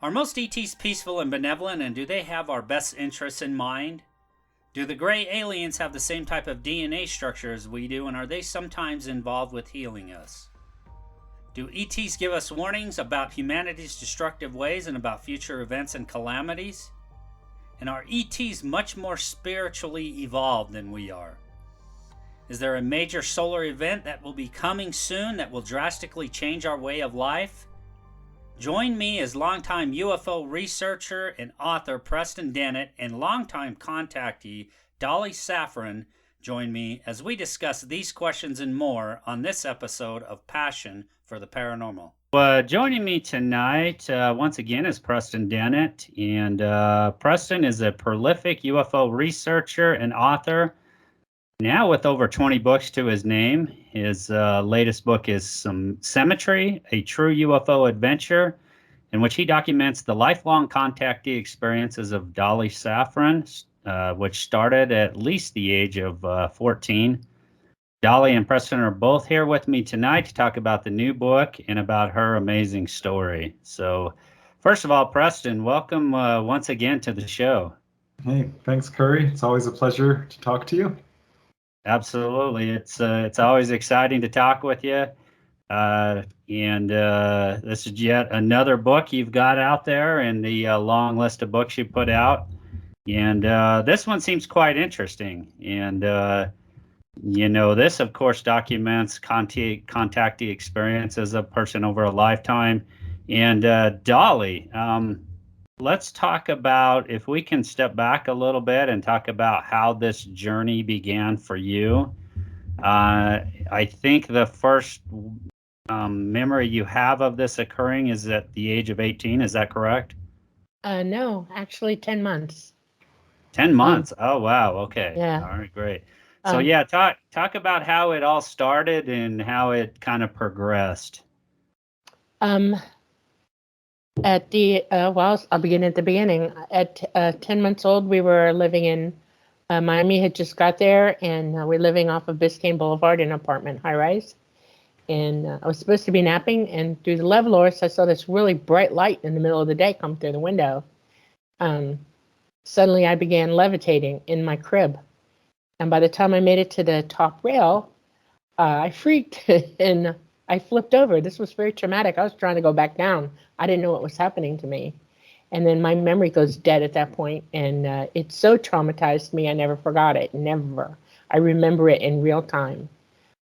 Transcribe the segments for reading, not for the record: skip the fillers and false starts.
Are most ETs peaceful and benevolent, and do they have our best interests in mind? Do the gray aliens have the same type of DNA structure as we do, and are they sometimes involved with healing us? Do ETs give us warnings about humanity's destructive ways and about future events and calamities? And are ETs much more spiritually evolved than we are? Is there a major solar event that will be coming soon that will drastically change our way of life? Join me as longtime UFO researcher and author Preston Dennett and longtime contactee Dolly Safran join me as we discuss these questions and more on this episode of Passion for the Paranormal. Joining me tonight once again is Preston Dennett, and Preston is a prolific UFO researcher and author. Now with over 20 books to his name. His latest book is Some Symmetry, a True UFO Adventure, in which he documents the lifelong contactee experiences of Dolly Safran, which started at least the age of 14. Dolly and Preston are both here with me tonight to talk about the new book and about her amazing story. So first of all, Preston, welcome once again to the show. Hey, thanks, Curry. It's always a pleasure to talk to you. Absolutely. It's always exciting to talk with you. And this is yet another book you've got out there in the long list of books you put out. And this one seems quite interesting. And, this, of course, documents contactee experience as a person over a lifetime. And Dolly, let's talk about, if we can step back a little bit and talk about how this journey began for you. I think the first memory you have of this occurring is at the age of 18. Is that correct? No, actually 10 months. 10 months. Oh, wow. Okay. Yeah. All right, great. So yeah, talk about how it all started and how it kind of progressed. At the I'll begin at the beginning. At 10 months old, we were living in Miami. Had just got there, and we're living off of Biscayne Boulevard in an apartment high rise. And I was supposed to be napping, and through the levelers, I saw this really bright light in the middle of the day come through the window. Suddenly, I began levitating in my crib, and by the time I made it to the top rail, I freaked and I flipped over. This was very traumatic. I was trying to go back down. I didn't know what was happening to me. And then my memory goes dead at that point, and it so traumatized me, I never forgot it. Never. I remember it in real time.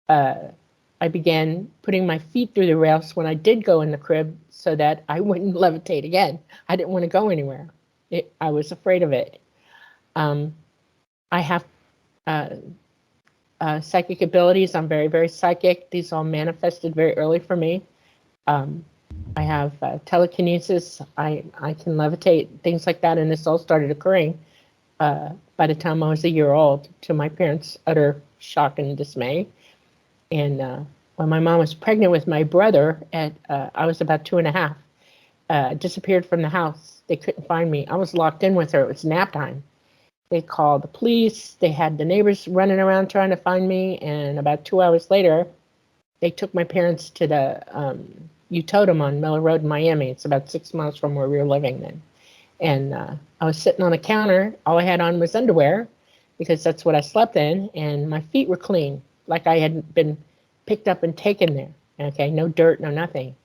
I began putting my feet through the rails when I did go in the crib so that I wouldn't levitate again. I didn't want to go anywhere. I was afraid of it. I have psychic abilities. I'm very, very psychic. These all manifested very early for me. I have telekinesis. I can levitate, things like that, and this all started occurring by the time I was a year old, to my parents' utter shock and dismay. And when my mom was pregnant with my brother, I was about 2.5, disappeared from the house. They couldn't find me. I was locked in with her. It was nap time. They called the police. They had the neighbors running around trying to find me. And about 2 hours later, they took my parents to the U-Totem on Miller Road in Miami. It's about 6 miles from where we were living then. And I was sitting on a counter. All I had on was underwear because that's what I slept in. And my feet were clean, like I had been picked up and taken there. Okay, no dirt, no nothing.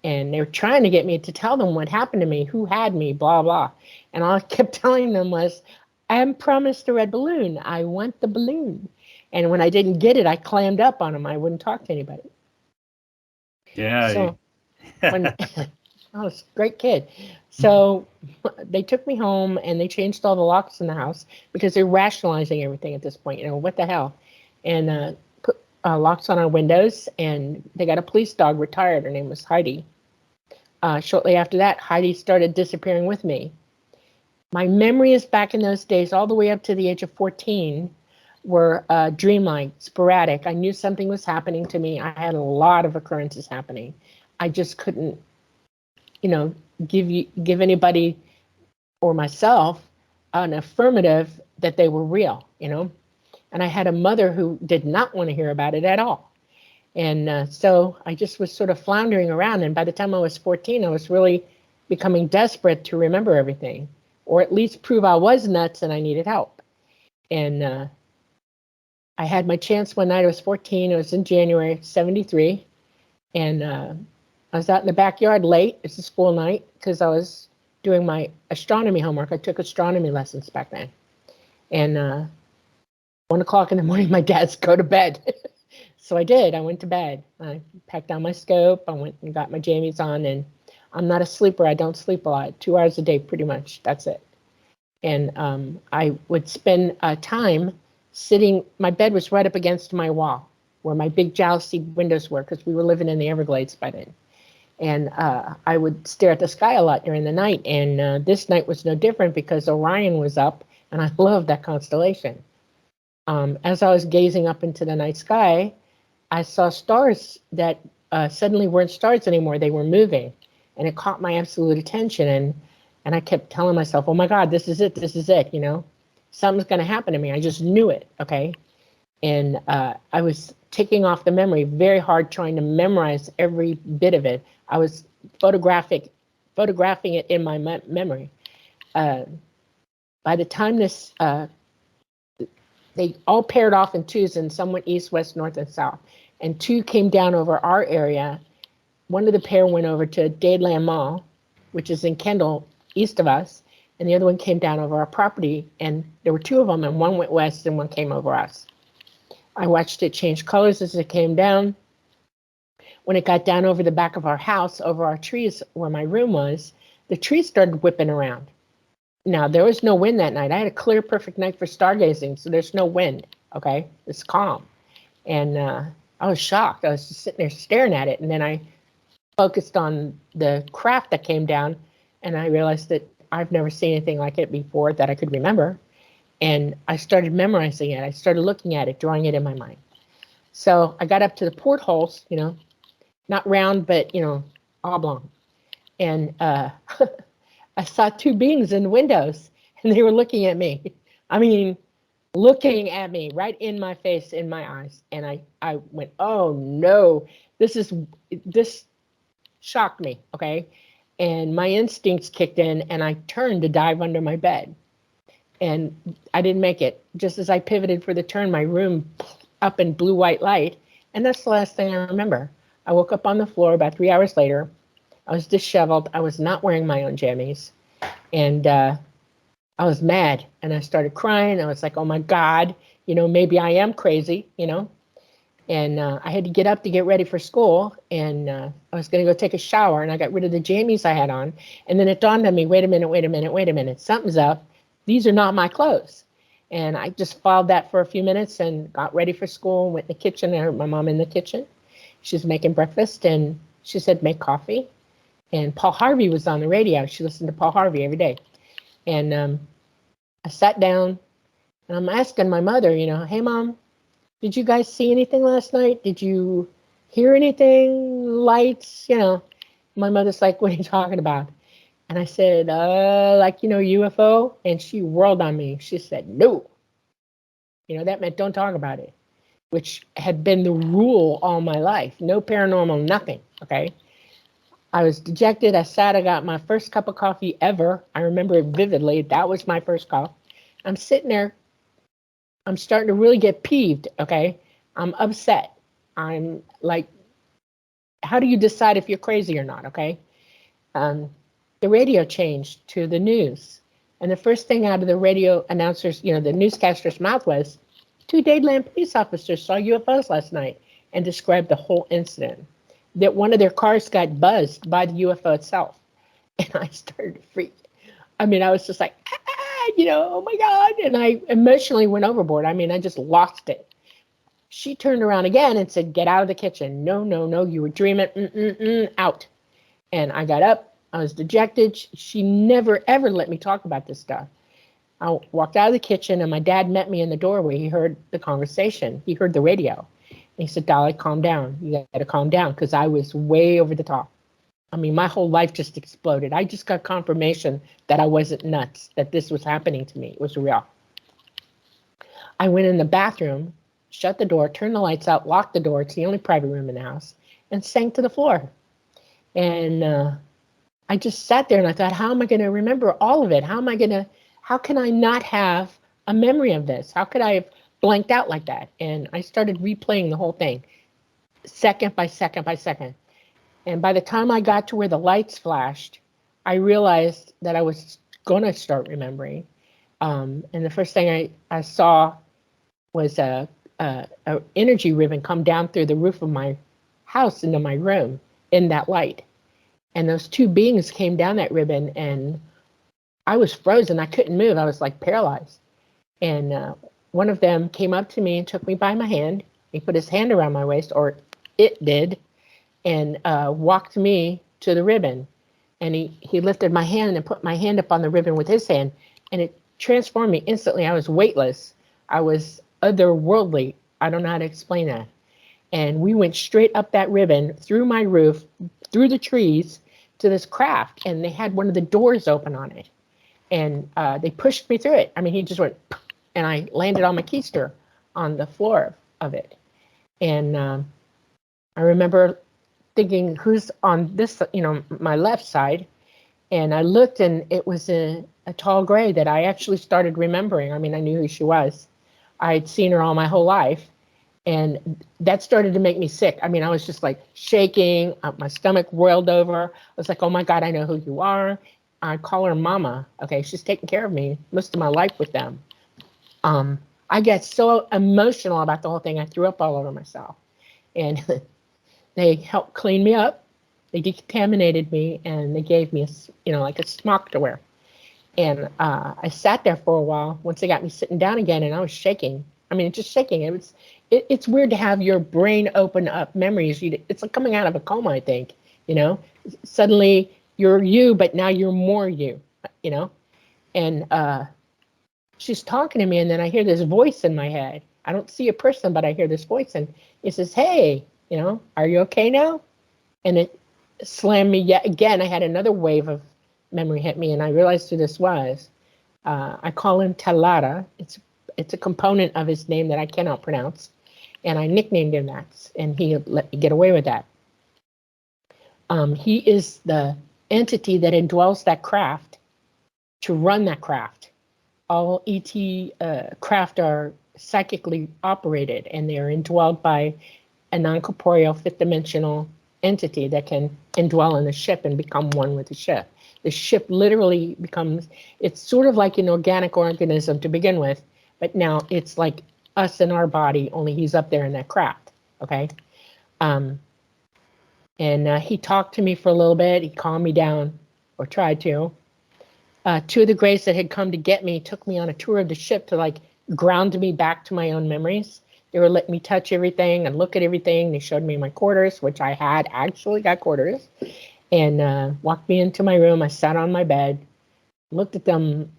And they were trying to get me to tell them what happened to me, who had me, blah, blah. And all I kept telling them was, I am promised a red balloon. I want the balloon. And when I didn't get it, I clammed up on them. I wouldn't talk to anybody. Yeah. So I was a great kid. So they took me home and they changed all the locks in the house because they're rationalizing everything at this point. What the hell? And put locks on our windows, and they got a police dog retired. Her name was Heidi. Shortly after that, Heidi started disappearing with me. My memory is back in those days, all the way up to the age of 14, were dreamlike, sporadic. I knew something was happening to me. I had a lot of occurrences happening. I just couldn't, give anybody or myself an affirmative that they were real, And I had a mother who did not want to hear about it at all. And so I just was sort of floundering around. And by the time I was 14, I was really becoming desperate to remember everything, or at least prove I was nuts and I needed help. And I had my chance one night. I was 14. It was in January '73, and I was out in the backyard late. It's a school night because I was doing my astronomy homework. I took astronomy lessons back then. And 1 o'clock in the morning, my dad's go to bed. So I did. I went to bed. I packed down my scope. I went and got my jammies on. And I'm not a sleeper. I don't sleep a lot. 2 hours a day, pretty much. That's it. And I would spend time sitting. My bed was right up against my wall where my big jalousie windows were, because we were living in the Everglades by then. And I would stare at the sky a lot during the night. And this night was no different because Orion was up, and I loved that constellation. As I was gazing up into the night sky, I saw stars that suddenly weren't stars anymore. They were moving, and it caught my absolute attention. And I kept telling myself, "Oh my God, this is it! This is it! You know, something's going to happen to me." I just knew it. Okay, and I was taking off the memory very hard, trying to memorize every bit of it. I was photographing it in my memory. By the time this, they all paired off in twos, and some went east, west, north, and south. And 2 came down over our area. One of the pair went over to Dadeland Mall, which is in Kendall, east of us, and the other one came down over our property. And there were 2 of them, and one went west and one came over us. I watched it change colors as it came down. When it got down over the back of our house, over our trees where my room was, the trees started whipping around. Now, there was no wind that night. I had a clear, perfect night for stargazing, so there's no wind, okay? It's calm. And I was shocked. I was just sitting there staring at it, and then I focused on the craft that came down, and I realized that I've never seen anything like it before that I could remember. And I started memorizing it. I started looking at it, drawing it in my mind. So I got up to the portholes, you know, not round, but, you know, oblong. And I saw 2 beings in the windows, and they were looking at me. I mean, looking at me right in my face, in my eyes. And I went, oh no, this shocked me, okay? And my instincts kicked in, and I turned to dive under my bed. And I didn't make it. Just as I pivoted for the turn, my room up in blue white light. And that's the last thing I remember. I woke up on the floor about 3 hours later. I was disheveled. I was not wearing my own jammies. And I was mad, and I started crying. I was like, oh my God, you know, maybe I am crazy, you know. And I had to get up to get ready for school, and I was going to go take a shower, and I got rid of the jammies I had on. And then it dawned on me, wait a minute, something's up. These are not my clothes. And I just followed that for a few minutes and got ready for school, went in the kitchen. I heard my mom in the kitchen. She was making breakfast, and she said, make coffee. And Paul Harvey was on the radio. She listened to Paul Harvey every day. And I sat down, and I'm asking my mother, you know, hey, Mom, did you guys see anything last night? Did you hear anything? Lights? You know, my mother's like, what are you talking about? And I said, like, you know, UFO. And she whirled on me. She said, no. You know, that meant don't talk about it, which had been the rule all my life. No paranormal, nothing, okay? I was dejected. I sat. I got my first cup of coffee ever. I remember it vividly. That was my first cup. I'm sitting there. I'm starting to really get peeved, okay? I'm upset. I'm like, how do you decide if you're crazy or not, okay? The radio changed to the news. And the first thing out of the radio announcers, you know, the newscaster's mouth was, 2 Dadeland police officers saw UFOs last night, and described the whole incident. That one of their cars got buzzed by the UFO itself. And I started to freak. I mean, I was just like, you know, oh my God. And I emotionally went overboard. I mean, I just lost it. She turned around again and said, get out of the kitchen. No, you were dreaming, out. And I got up. I was dejected. She never, ever let me talk about this stuff. I walked out of the kitchen, and my dad met me in the doorway. He heard the conversation. He heard the radio. And he said, Dolly, calm down. You got to calm down, because I was way over the top. I mean, my whole life just exploded. I just got confirmation that I wasn't nuts, that this was happening to me. It was real. I went in the bathroom, shut the door, turned the lights out, locked the door. It's the only private room in the house, and sank to the floor. And I just sat there and I thought, how am I going to remember all of it? How can I not have a memory of this? How could I have blanked out like that? And I started replaying the whole thing, second by second by second. And by the time I got to where the lights flashed, I realized that I was going to start remembering. And the first thing I saw was a energy ribbon come down through the roof of my house into my room in that light. And those two beings came down that ribbon, and I was frozen. I couldn't move. I was like paralyzed. And one of them came up to me and took me by my hand. He put his hand around my waist, or it did, and walked me to the ribbon. And he lifted my hand and put my hand up on the ribbon with his hand, and it transformed me instantly. I was weightless. I was otherworldly. I don't know how to explain that. And we went straight up that ribbon, through my roof, through the trees, to this craft, and they had one of the doors open on it. And they pushed me through it. I mean, he just went, and I landed on my keister on the floor of it. And I remember thinking, who's on this, my left side? And I looked, and it was a tall gray that I actually started remembering. I mean, I knew who she was. I had seen her all my whole life. And that started to make me sick. I mean, I was just like shaking, my stomach whirled over. I was like, oh my God, I know who you are. I call her Mama. Okay, she's taken care of me most of my life with them. I get so emotional about the whole thing. I threw up all over myself. And they helped clean me up. They decontaminated me, and they gave me like a smock to wear. And I sat there for a while once they got me sitting down again, and I was shaking. I mean, just shaking. It's weird to have your brain open up memories. It's like coming out of a coma, I think, suddenly you're you, but now you're more you, and she's talking to me, and then I hear this voice in my head. I don't see a person, but I hear this voice, and it says, hey, are you okay now? And it slammed me yet again. I had another wave of memory hit me, and I realized who this was. I call him Talara. It's a component of his name that I cannot pronounce, and I nicknamed him that, and he let me get away with that. He is the entity that indwells that craft to run that craft. All ET craft are psychically operated, and they are indwelled by a non-corporeal fifth-dimensional entity that can indwell in the ship and become one with the ship. The ship literally it's sort of like an organic organism to begin with, but now it's like us in our body, only he's up there in that craft, okay? And he talked to me for a little bit. He calmed me down, or tried to. Two of the Greys that had come to get me took me on a tour of the ship to ground me back to my own memories. They were letting me touch everything and look at everything. They showed me my quarters, which I had actually got quarters, and walked me into my room. I sat on my bed, looked at them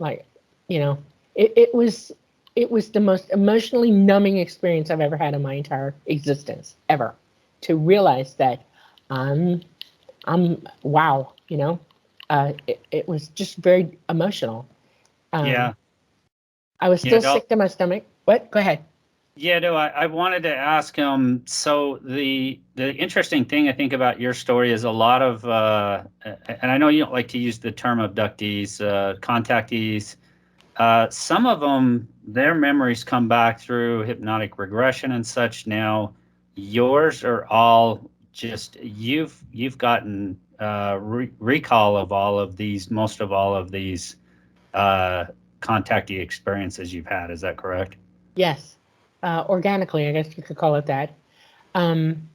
it was the most emotionally numbing experience I've ever had in my entire existence, ever. To realize that wow, it was just very emotional. Yeah. I was still sick to my stomach. What? Go ahead. Yeah, no, I wanted to ask him. So the interesting thing I think about your story is a lot of, and I know you don't like to use the term abductees, contactees. Some of them, their memories come back through hypnotic regression and such. Now, yours are all just you've gotten recall of all of these, most of all of these contactee experiences you've had. Is that correct? Yes. Organically, I guess you could call it that. I'm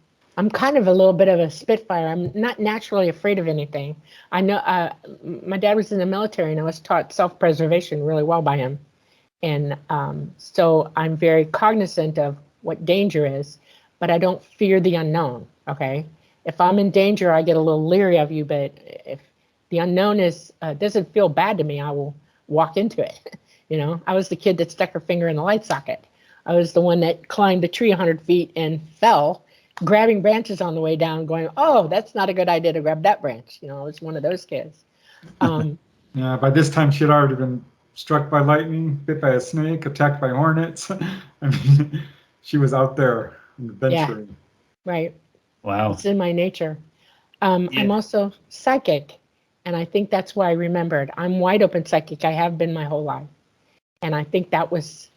kind of a little bit of a spitfire. I'm not naturally afraid of anything. I know my dad was in the military, and I was taught self-preservation really well by him. And so I'm very cognizant of what danger is, but I don't fear the unknown, okay? If I'm in danger, I get a little leery of you, but if the unknown doesn't feel bad to me, I will walk into it. I was the kid that stuck her finger in the light socket. I was the one that climbed a tree 100 feet and fell, grabbing branches on the way down, going, oh, that's not a good idea to grab that branch. I was one of those kids. Yeah, by this time she had already been struck by lightning, bit by a snake, attacked by hornets. I mean, she was out there adventuring. Yeah, right. Wow. It's in my nature. I'm also psychic. And I think that's why I remembered. I'm wide open psychic. I have been my whole life. And I think that was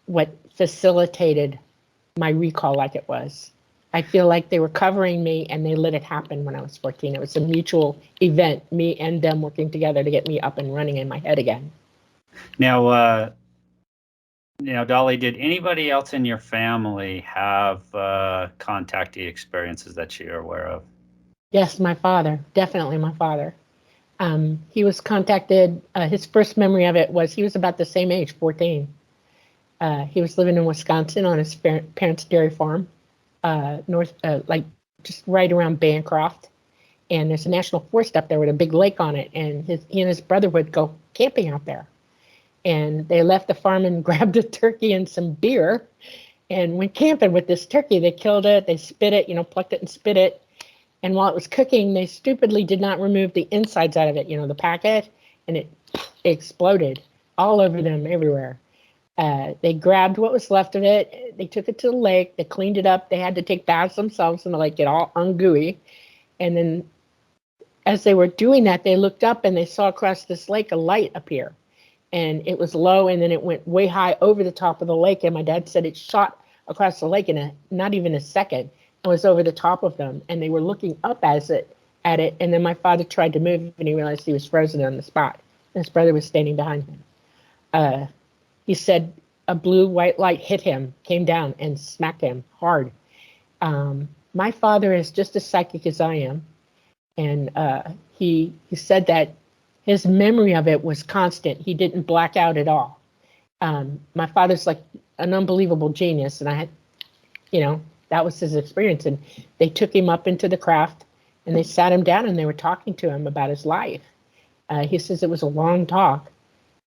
what facilitated my recall like it was. I feel like they were covering me and they let it happen when I was 14. It was a mutual event, me and them working together to get me up and running in my head again. Now, Dolly, did anybody else in your family have contactee experiences that you're aware of? Yes, my father, definitely my father. He was contacted. His first memory of it was he was about the same age, 14. He was living in Wisconsin on his parents' dairy farm, like just right around Bancroft. And there's a national forest up there with a big lake on it. And he and his brother would go camping out there. And they left the farm and grabbed a turkey and some beer and went camping with this turkey. They killed it, they spit it, plucked it and spit it. And while it was cooking, they stupidly did not remove the insides out of it, the packet, and it exploded all over them everywhere. They grabbed what was left of it. They took it to the lake. They cleaned it up. They had to take baths themselves in the lake, get all ungooey. And then as they were doing that, they looked up and they saw across this lake a light appear. And it was low, and then it went way high over the top of the lake. And my dad said it shot across the lake in not even a second. It was over the top of them, and they were looking up at it. And then my father tried to move, and he realized he was frozen on the spot. And his brother was standing behind him. He said a blue-white light hit him, came down, and smacked him hard. My father is just as psychic as I am, and he said that his memory of it was constant. He didn't black out at all. My father's like an unbelievable genius, and I had, that was his experience. And they took him up into the craft, and they sat him down, and they were talking to him about his life. He says it was a long talk.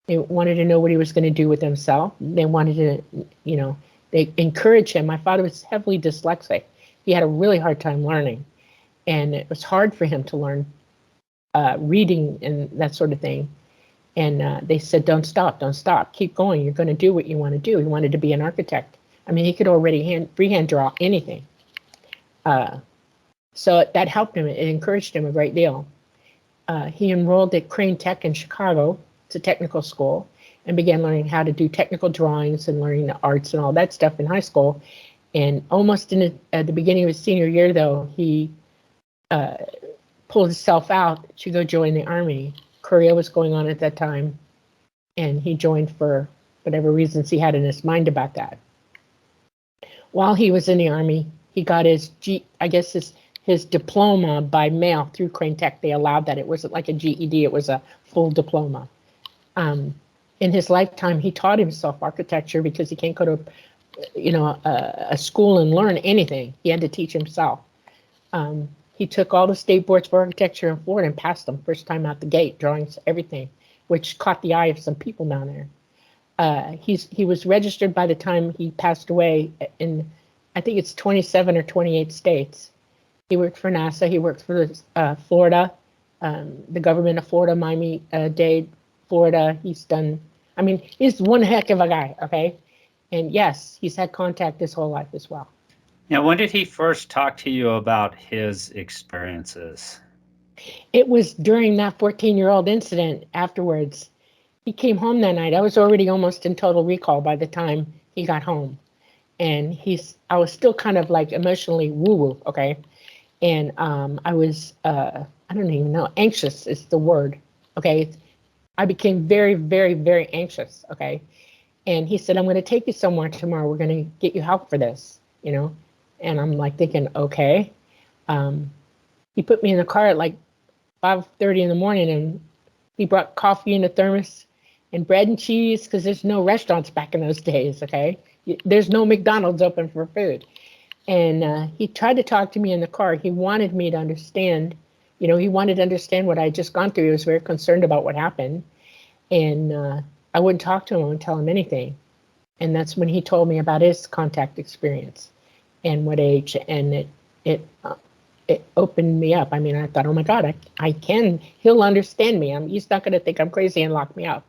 They wanted to know what he was going to do with himself. They wanted to, they encouraged him. My father was heavily dyslexic. He had a really hard time learning, and it was hard for him to learn reading and that sort of thing. And they said, don't stop, keep going. You're going to do what you want to do. He wanted to be an architect. I mean, he could already freehand draw anything. So that helped him. It encouraged him a great deal. He enrolled at Crane Tech in Chicago. It's a technical school, and began learning how to do technical drawings and learning the arts and all that stuff in high school. And almost at the beginning of his senior year, though, he pulled himself out to go join the Army. Korea was going on at that time, and he joined for whatever reasons he had in his mind about that. While he was in the Army, he got his his diploma by mail through Crane Tech. They allowed that. It wasn't like a GED, it was a full diploma. In his lifetime, he taught himself architecture because he can't go to a school and learn anything. He had to teach himself. He took all the state boards for architecture in Florida and passed them first time out the gate, drawings, everything, which caught the eye of some people down there. He was registered by the time he passed away in, I think it's 27 or 28 states. He worked for NASA. He worked for Florida, the government of Florida, Miami-Dade, Florida. He's one heck of a guy, okay? And yes, he's had contact his whole life as well. Now, when did he first talk to you about his experiences? It was during that 14-year-old incident afterwards. He came home that night. I was already almost in total recall by the time he got home. And I was still kind of like emotionally woo-woo, okay? And I was, I don't even know, anxious is the word, okay? I became very, very, very anxious, okay? And he said, I'm going to take you somewhere tomorrow. We're going to get you help for this, And I'm like thinking, okay. He put me in the car at like 5:30 in the morning, and he brought coffee in a thermos and bread and cheese, because there's no restaurants back in those days, okay? There's no McDonald's open for food. And he tried to talk to me in the car. He wanted me to understand, he wanted to understand what I had just gone through. He was very concerned about what happened. And I wouldn't talk to him, I wouldn't tell him anything. And that's when he told me about his contact experience and what age, and it opened me up. I mean, I thought, oh my God, he'll understand me. He's not going to think I'm crazy and lock me up.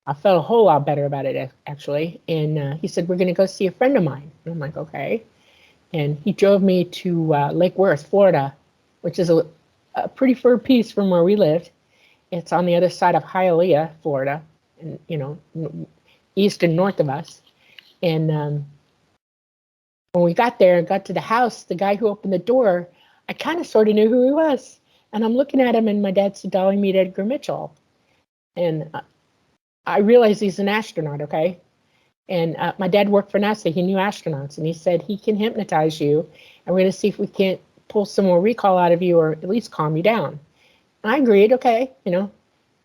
I felt a whole lot better about it, actually. And he said, we're going to go see a friend of mine. And I'm like, okay. And he drove me to Lake Worth, Florida, which is a pretty far piece from where we lived. It's on the other side of Hialeah, Florida, and east and north of us. And when we got there and got to the house, the guy who opened the door, I kind of sort of knew who he was. And I'm looking at him, and my dad said, "Dolly, meet Edgar Mitchell." And I realized he's an astronaut, okay? And my dad worked for NASA. He knew astronauts, and he said he can hypnotize you, and we're going to see if we can't pull some more recall out of you, or at least calm you down. And I agreed. Okay,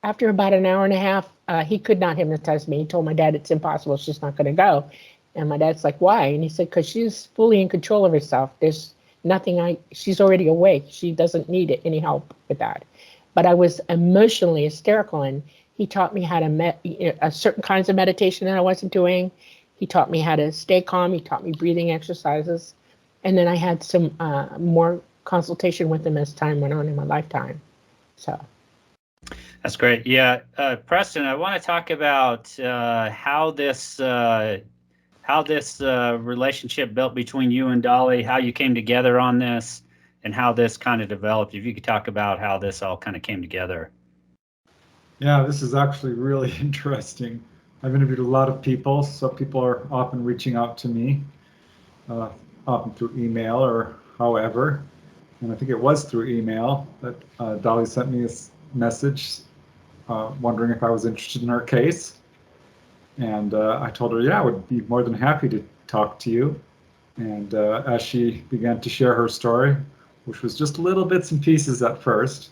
after about an hour and a half, he could not hypnotize me. He told my dad it's impossible. She's not going to go. And my dad's like, "Why?" And he said, "Because she's fully in control of herself. There's nothing she's already awake. She doesn't need any help with that." But I was emotionally hysterical, and he taught me how to certain kinds of meditation that I wasn't doing. He taught me how to stay calm. He taught me breathing exercises. And then I had some more consultation with him as time went on in my lifetime. So. That's great. Yeah. Preston, I want to talk about how this relationship built between you and Dolly, how you came together on this, and how this kind of developed. If you could talk about how this all kind of came together. Yeah, this is actually really interesting. I've interviewed a lot of people, so people are often reaching out to me, often through email or however. And I think it was through email that Dolly sent me a message wondering if I was interested in her case. And I told her, yeah, I would be more than happy to talk to you. And as she began to share her story, which was just little bits and pieces at first,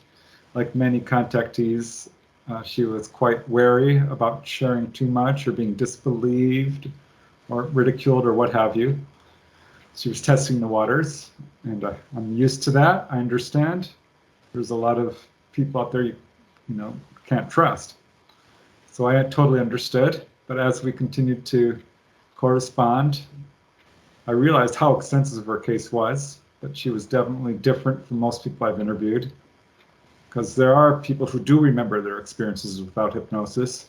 like many contactees, she was quite wary about sharing too much or being disbelieved or ridiculed or what have you. She was testing the waters, and I'm used to that. I understand. There's a lot of people out there you can't trust. So I had totally understood. But as we continued to correspond, I realized how extensive her case was, that she was definitely different from most people I've interviewed. Because there are people who do remember their experiences without hypnosis.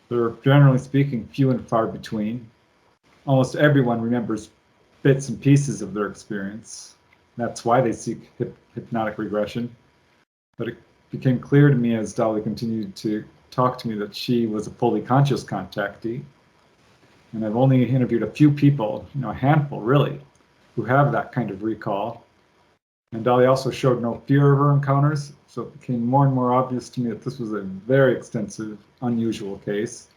They're, generally speaking, few and far between. Almost everyone remembers bits and pieces of their experience. That's why they seek hypnotic regression. But it became clear to me as Dolly continued to talk to me that she was a fully conscious contactee. And I've only interviewed a few people, a handful really, who have that kind of recall. And Dolly also showed no fear of her encounters, so it became more and more obvious to me that this was a very extensive, unusual case,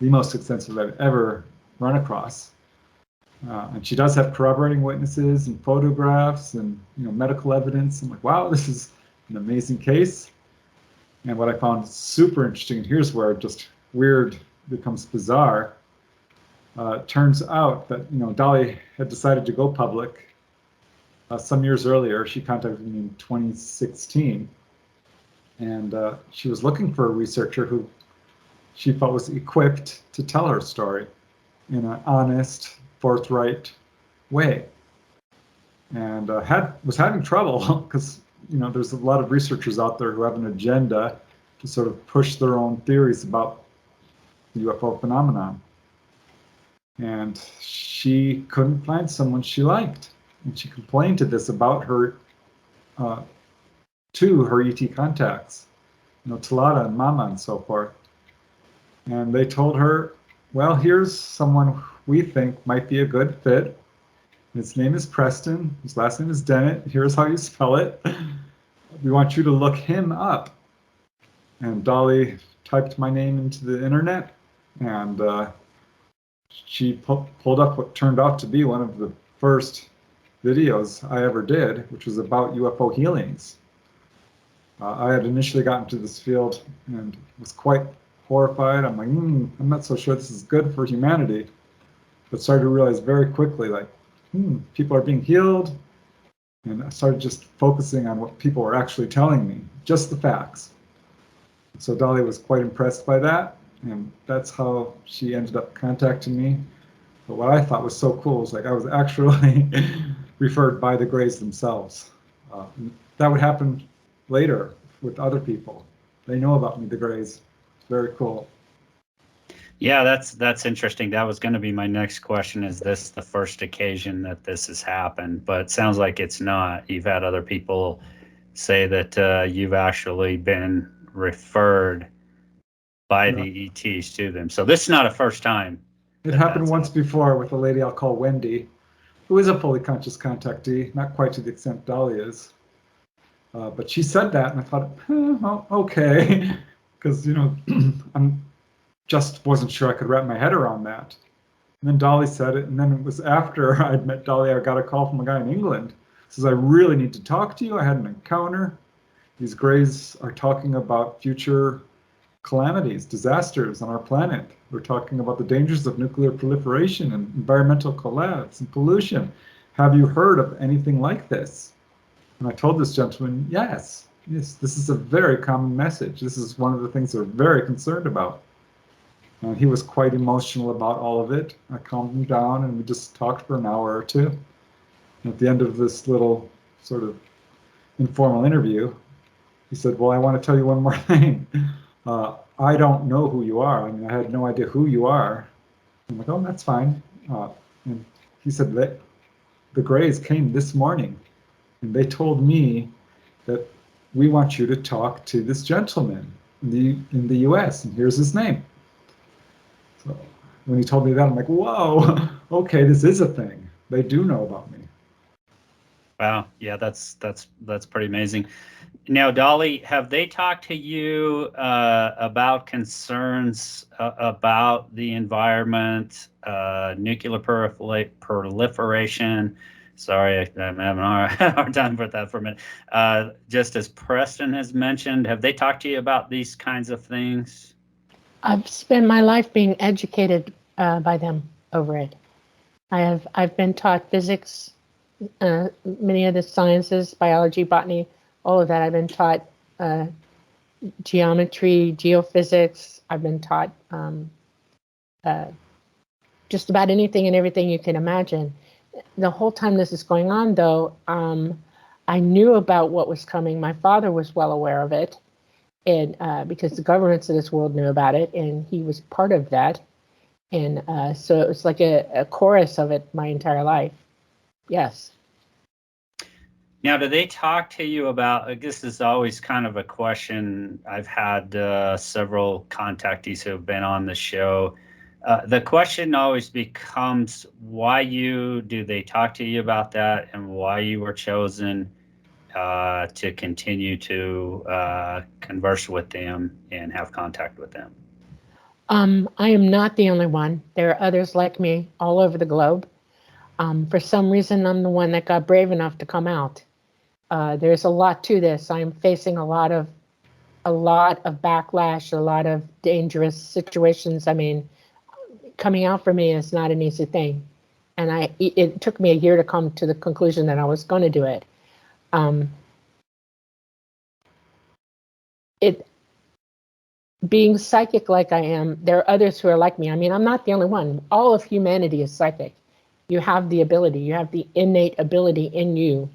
the most extensive I've ever run across. And she does have corroborating witnesses and photographs and medical evidence. I'm like, wow, this is an amazing case. And what I found super interesting, and here's where just weird becomes bizarre. Turns out that Dolly had decided to go public. Some years earlier, she contacted me in 2016, and she was looking for a researcher who she felt was equipped to tell her story in an honest, forthright way. And was having trouble because there's a lot of researchers out there who have an agenda to sort of push their own theories about the UFO phenomenon. And she couldn't find someone she liked. And she complained to this about her, to her ET contacts, Talada and Mama and so forth. And they told her, well, here's someone we think might be a good fit. His name is Preston. His last name is Dennett. Here's how you spell it. We want you to look him up. And Dolly typed my name into the internet, and she pulled up what turned out to be one of the first videos I ever did, which was about UFO healings. I had initially gotten to this field and was quite horrified. I'm like, I'm not so sure this is good for humanity. But started to realize very quickly, like, people are being healed. And I started just focusing on what people were actually telling me, just the facts. So Dolly was quite impressed by that. And that's how she ended up contacting me. But what I thought was so cool was like I was actually referred by the Greys themselves. That would happen later with other people. They know about me, the Greys. It's very cool. Yeah, that's interesting. That was going to be my next question. Is this the first occasion that this has happened? But it sounds like it's not. You've had other people say that you've actually been referred by Yeah. the ETs to them. So this is not a first time. It that happened that's once happened. before with a lady I'll call Wendy, who is a fully conscious contactee, not quite to the extent Dolly is. But she said that, and I thought, well, okay, because I'm just wasn't sure I could wrap my head around that. And then Dolly said it, and then it was after I'd met Dolly, I got a call from a guy in England. Says, I really need to talk to you. I had an encounter. These Greys are talking about future calamities, disasters on our planet. We're talking about the dangers of nuclear proliferation and environmental collapse and pollution. Have you heard of anything like this? And I told this gentleman, yes, this is a very common message. This is one of the things they're very concerned about. He was quite emotional about all of it. I calmed him down and we just talked for an hour or two. And at the end of this little sort of informal interview, he said, well, I want to tell you one more thing. I don't know who you are. I mean, I had no idea who you are. I'm like, oh, that's fine. And he said that the Greys came this morning and they told me that we want you to talk to this gentleman in the US, and here's his name. So when he told me that, I'm like, whoa, okay, this is a thing. They do know about me. Wow, yeah, that's pretty amazing. Now, Dolly, have they talked to you about concerns about the environment, nuclear proliferation? Sorry, I'm having a hard time with that for a minute. Just as Preston has mentioned, have they talked to you about these kinds of things? I've spent my life being educated by them over it. I've been taught physics, many of the sciences, biology, botany, all of that. I've been taught geometry, geophysics. I've been taught just about anything and everything you can imagine. The whole time this is going on, though, I knew about what was coming. My father was well aware of it, and because the governments of this world knew about it, and he was part of that. And so it was like a chorus of it my entire life. Yes. Now, do they talk to you about, this is always kind of a question. I've had several contactees who have been on the show. The question always becomes, why you? Do they talk to you about that, and why you were chosen to continue to converse with them and have contact with them? I am not the only one. There are others like me all over the globe. For some reason, I'm the one that got brave enough to come out. There's a lot to this. I'm facing a lot of backlash, a lot of dangerous situations. I mean, coming out for me is not an easy thing, and it took me a year to come to the conclusion that I was going to do it. Being psychic like I am, there are others who are like me. I mean, I'm not the only one. All of humanity is psychic. You have the ability, you have the innate ability in you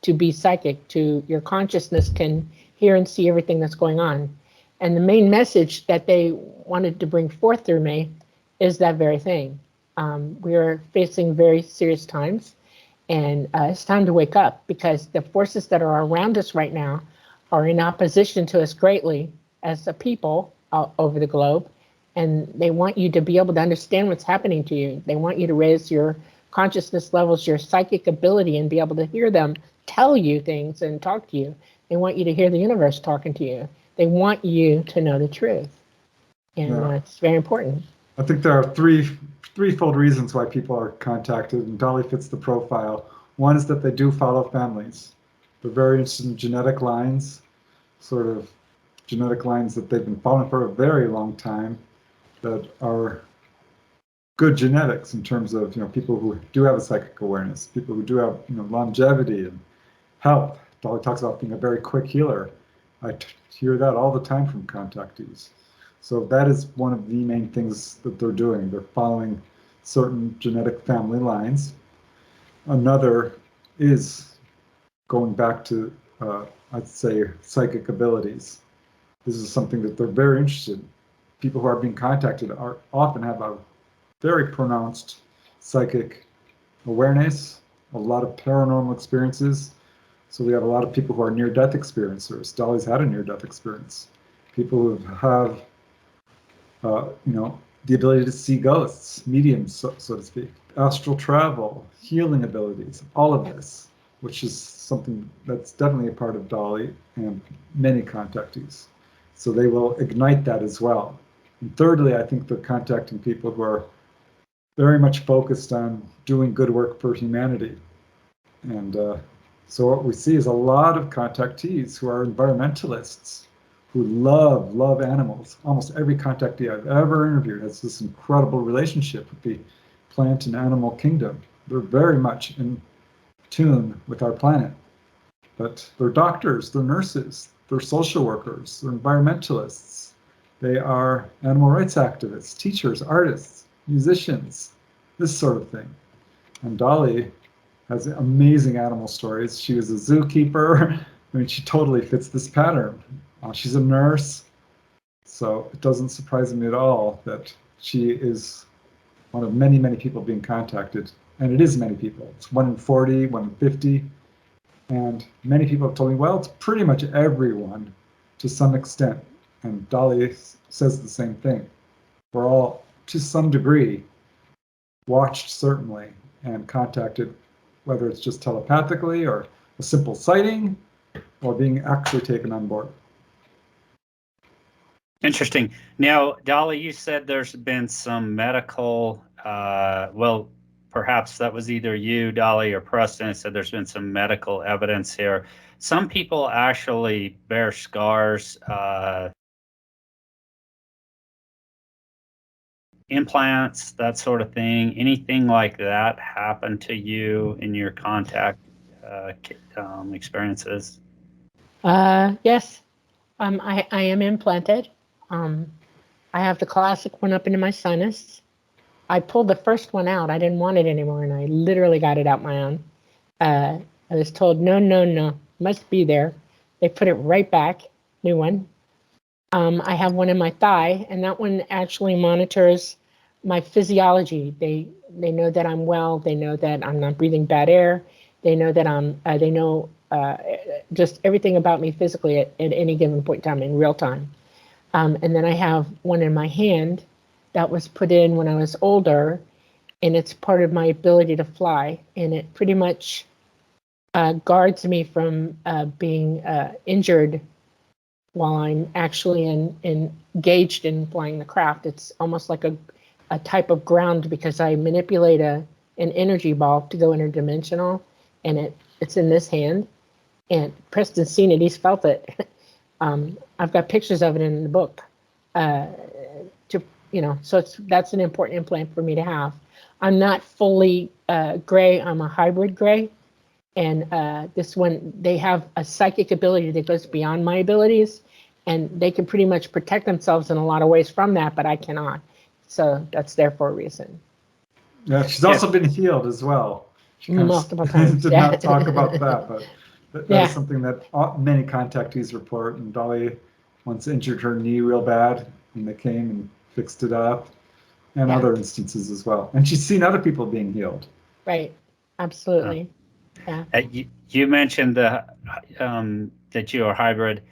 to be psychic, to your consciousness can hear and see everything that's going on. And the main message that they wanted to bring forth through me is that very thing. We are facing very serious times, and it's time to wake up, because the forces that are around us right now are in opposition to us greatly as a people over the globe, and they want you to be able to understand what's happening to you. They want you to raise your consciousness levels, your psychic ability, and be able to hear them tell you things and talk to you. They want you to hear the universe talking to you. They want you to know the truth, and it's very important. I think there are threefold reasons why people are contacted, and Dolly fits the profile. One is that they do follow families. They're very interested in genetic lines, sort of genetic lines that they've been following for a very long time, that are good genetics in terms of people who do have a psychic awareness, people who do have longevity and health. Dolly talks about being a very quick healer. I hear that all the time from contactees. So that is one of the main things that they're doing. They're following certain genetic family lines. Another is going back to, I'd say, psychic abilities. This is something that they're very interested in. People who are being contacted often have a very pronounced psychic awareness, a lot of paranormal experiences. So we have a lot of people who are near-death experiencers. Dolly's had a near-death experience. People who have, the ability to see ghosts, mediums, so to speak, astral travel, healing abilities, all of this, which is something that's definitely a part of Dolly and many contactees. So they will ignite that as well. And thirdly, I think they're contacting people who are very much focused on doing good work for humanity. And so what we see is a lot of contactees who are environmentalists, who love animals. Almost every contactee I've ever interviewed has this incredible relationship with the plant and animal kingdom. They're very much in tune with our planet. But they're doctors, they're nurses, they're social workers, they're environmentalists, they are animal rights activists, teachers, artists, musicians, this sort of thing. And Dolly has amazing animal stories. She was a zookeeper. I mean, she totally fits this pattern. She's a nurse, so it doesn't surprise me at all that she is one of many, many people being contacted. And it is many people. It's 1 in 40, 1 in 50. And many people have told me, well, it's pretty much everyone to some extent. And Dolly says the same thing. We're all, to some degree, watched certainly and contacted, whether it's just telepathically or a simple sighting or being actually taken on board. Interesting. Now, Dolly, you said there's been some medical, well, perhaps that was either you, Dolly, or Preston, said there's been some medical evidence here. Some people actually bear scars, implants, that sort of thing. Anything like that happen to you in your contact experiences? Yes. I am implanted. I have the classic one up into my sinus. I pulled the first one out. I didn't want it anymore, and I literally got it out my own. I was told, no, must be there. They put it right back, new one. I have one in my thigh, and that one actually monitors my physiology. They know that I'm well. They know that I'm not breathing bad air. They know that they know just everything about me physically at any given point in time in real time. And then I have one in my hand that was put in when I was older, and it's part of my ability to fly. And it pretty much guards me from being injured while I'm actually engaged in flying the craft. It's almost like a type of ground because I manipulate an energy ball to go interdimensional, and it's in this hand. And Preston's seen it; he's felt it. I've got pictures of it in the book. So that's an important implant for me to have. I'm not fully gray. I'm a hybrid gray. And this one, they have a psychic ability that goes beyond my abilities, and they can pretty much protect themselves in a lot of ways from that, but I cannot. So that's there for a reason. Yeah, she's also been healed as well. She multiple times. did not talk about that, but that Yeah. is something that many contactees report. And Dolly once injured her knee real bad, and they came and fixed it up, and Yeah. other instances as well. And she's seen other people being healed. Right. Absolutely. Yeah. You mentioned that you are hybrid.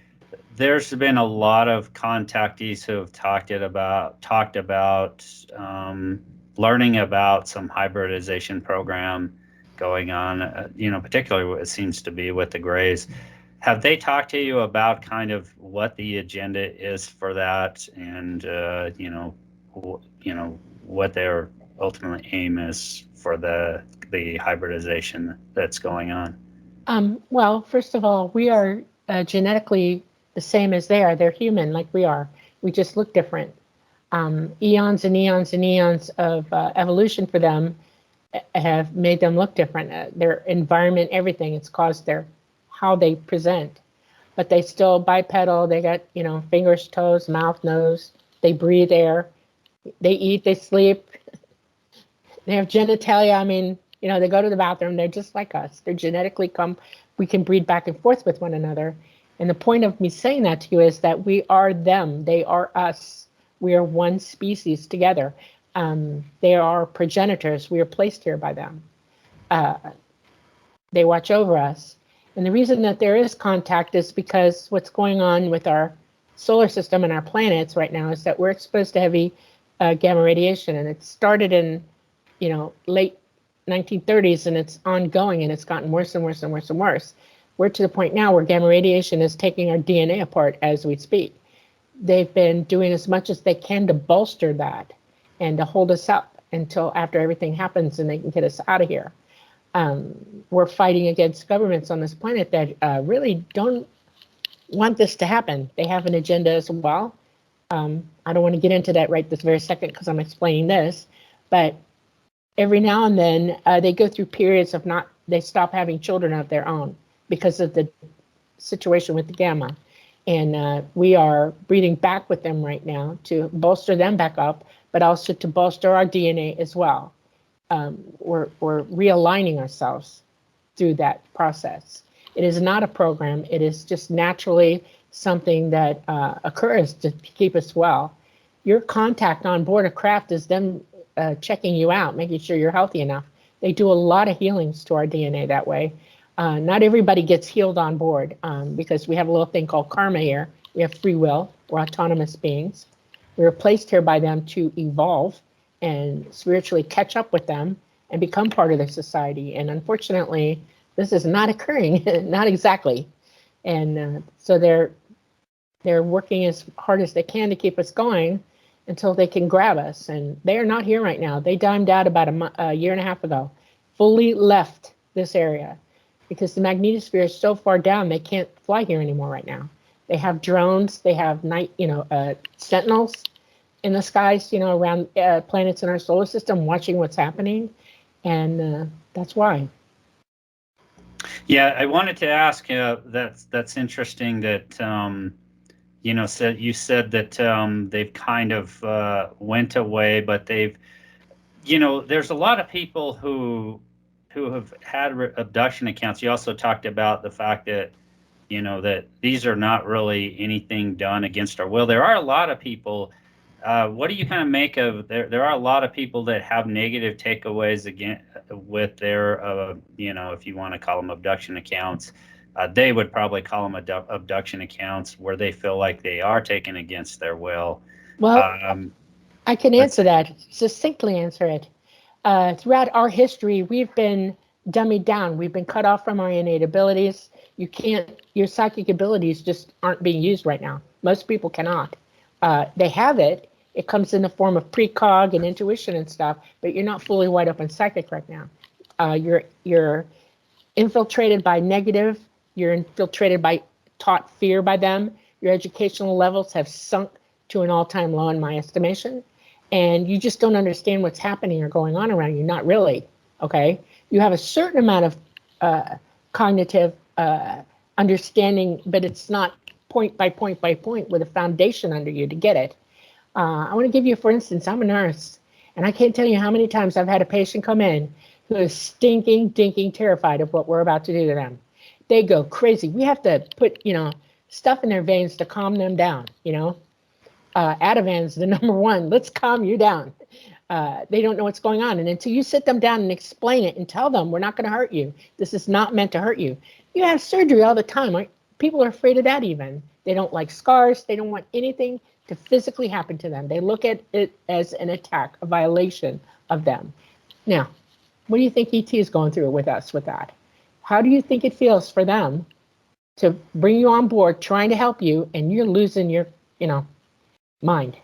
There's been a lot of contactees who have talked about learning about some hybridization program going on. Particularly what it seems to be with the Greys. Have they talked to you about kind of what the agenda is for that, and what their ultimate aim is for the hybridization that's going on? Well, first of all, we are genetically the same as they are. They're human like we are. We just look different. Eons and eons and eons of evolution for them have made them look different. Their environment, everything, it's caused how they present. But they still bipedal. They got, fingers, toes, mouth, nose. They breathe air. They eat, they sleep. They have genitalia. I mean, they go to the bathroom. They're just like us. They're genetically we can breed back and forth with one another. And the point of me saying that to you is that we are them. They are us. We are one species together. They are our progenitors. We are placed here by them. They watch over us. And the reason that there is contact is because what's going on with our solar system and our planets right now is that we're exposed to heavy gamma radiation, and it started in, late 1930s, and it's ongoing, and it's gotten worse and worse and worse and worse. We're to the point now where gamma radiation is taking our DNA apart as we speak. They've been doing as much as they can to bolster that and to hold us up until after everything happens and they can get us out of here. We're fighting against governments on this planet that really don't want this to happen. They have an agenda as well. I don't want to get into that right this very second because I'm explaining this, but every now and then they go through periods of they stop having children of their own because of the situation with the gamma. And we are breeding back with them right now to bolster them back up, but also to bolster our DNA as well. We're realigning ourselves through that process. It is not a program. It is just naturally something that occurs to keep us well. Your contact on board a craft is them checking you out, making sure you're healthy enough. They do a lot of healings to our DNA that way. Not everybody gets healed on board because we have a little thing called karma here. We have free will. We're autonomous beings. We were placed here by them to evolve and spiritually catch up with them and become part of their society. And unfortunately, this is not occurring, not exactly. And so they're working as hard as they can to keep us going until they can grab us. And they are not here right now. They dimed out about a year and a half ago, fully left this area because the magnetosphere is so far down, they can't fly here anymore right now. They have drones, they have night, sentinels in the skies, around planets in our solar system watching what's happening. And that's why. Yeah, I wanted to ask, that's interesting that, you said that they've kind of went away, but they've, there's a lot of people who have had abduction accounts. You also talked about the fact that, that these are not really anything done against our will. There are a lot of people. What do you kind of make of there are a lot of people that have negative takeaways again with their, if you want to call them abduction accounts, they would probably call them abduction accounts where they feel like they are taken against their will. Well, I can answer that, succinctly answer it. Throughout our history, we've been dummied down. We've been cut off from our innate abilities. Your psychic abilities just aren't being used right now. Most people cannot. They have it. It comes in the form of precog and intuition and stuff, but you're not fully wide open psychic right now. You're infiltrated by negative. You're infiltrated by taught fear by them. Your educational levels have sunk to an all-time low in my estimation. And you just don't understand what's happening or going on around you. Not really, okay? You have a certain amount of cognitive understanding, but it's not point by point by point with a foundation under you to get it. I want to give you, for instance, I'm a nurse, and I can't tell you how many times I've had a patient come in who is stinking, dinking terrified of what we're about to do to them. They go crazy. We have to put, stuff in their veins to calm them down, Ativan's the number one. Let's calm you down. They don't know what's going on. And until you sit them down and explain it and tell them, we're not going to hurt you. This is not meant to hurt you. You have surgery all the time. People are afraid of that even. They don't like scars. They don't want anything to physically happen to them. They look at it as an attack, a violation of them. Now, what do you think ET is going through with us with that? How do you think it feels for them to bring you on board, trying to help you, and you're losing your, mind?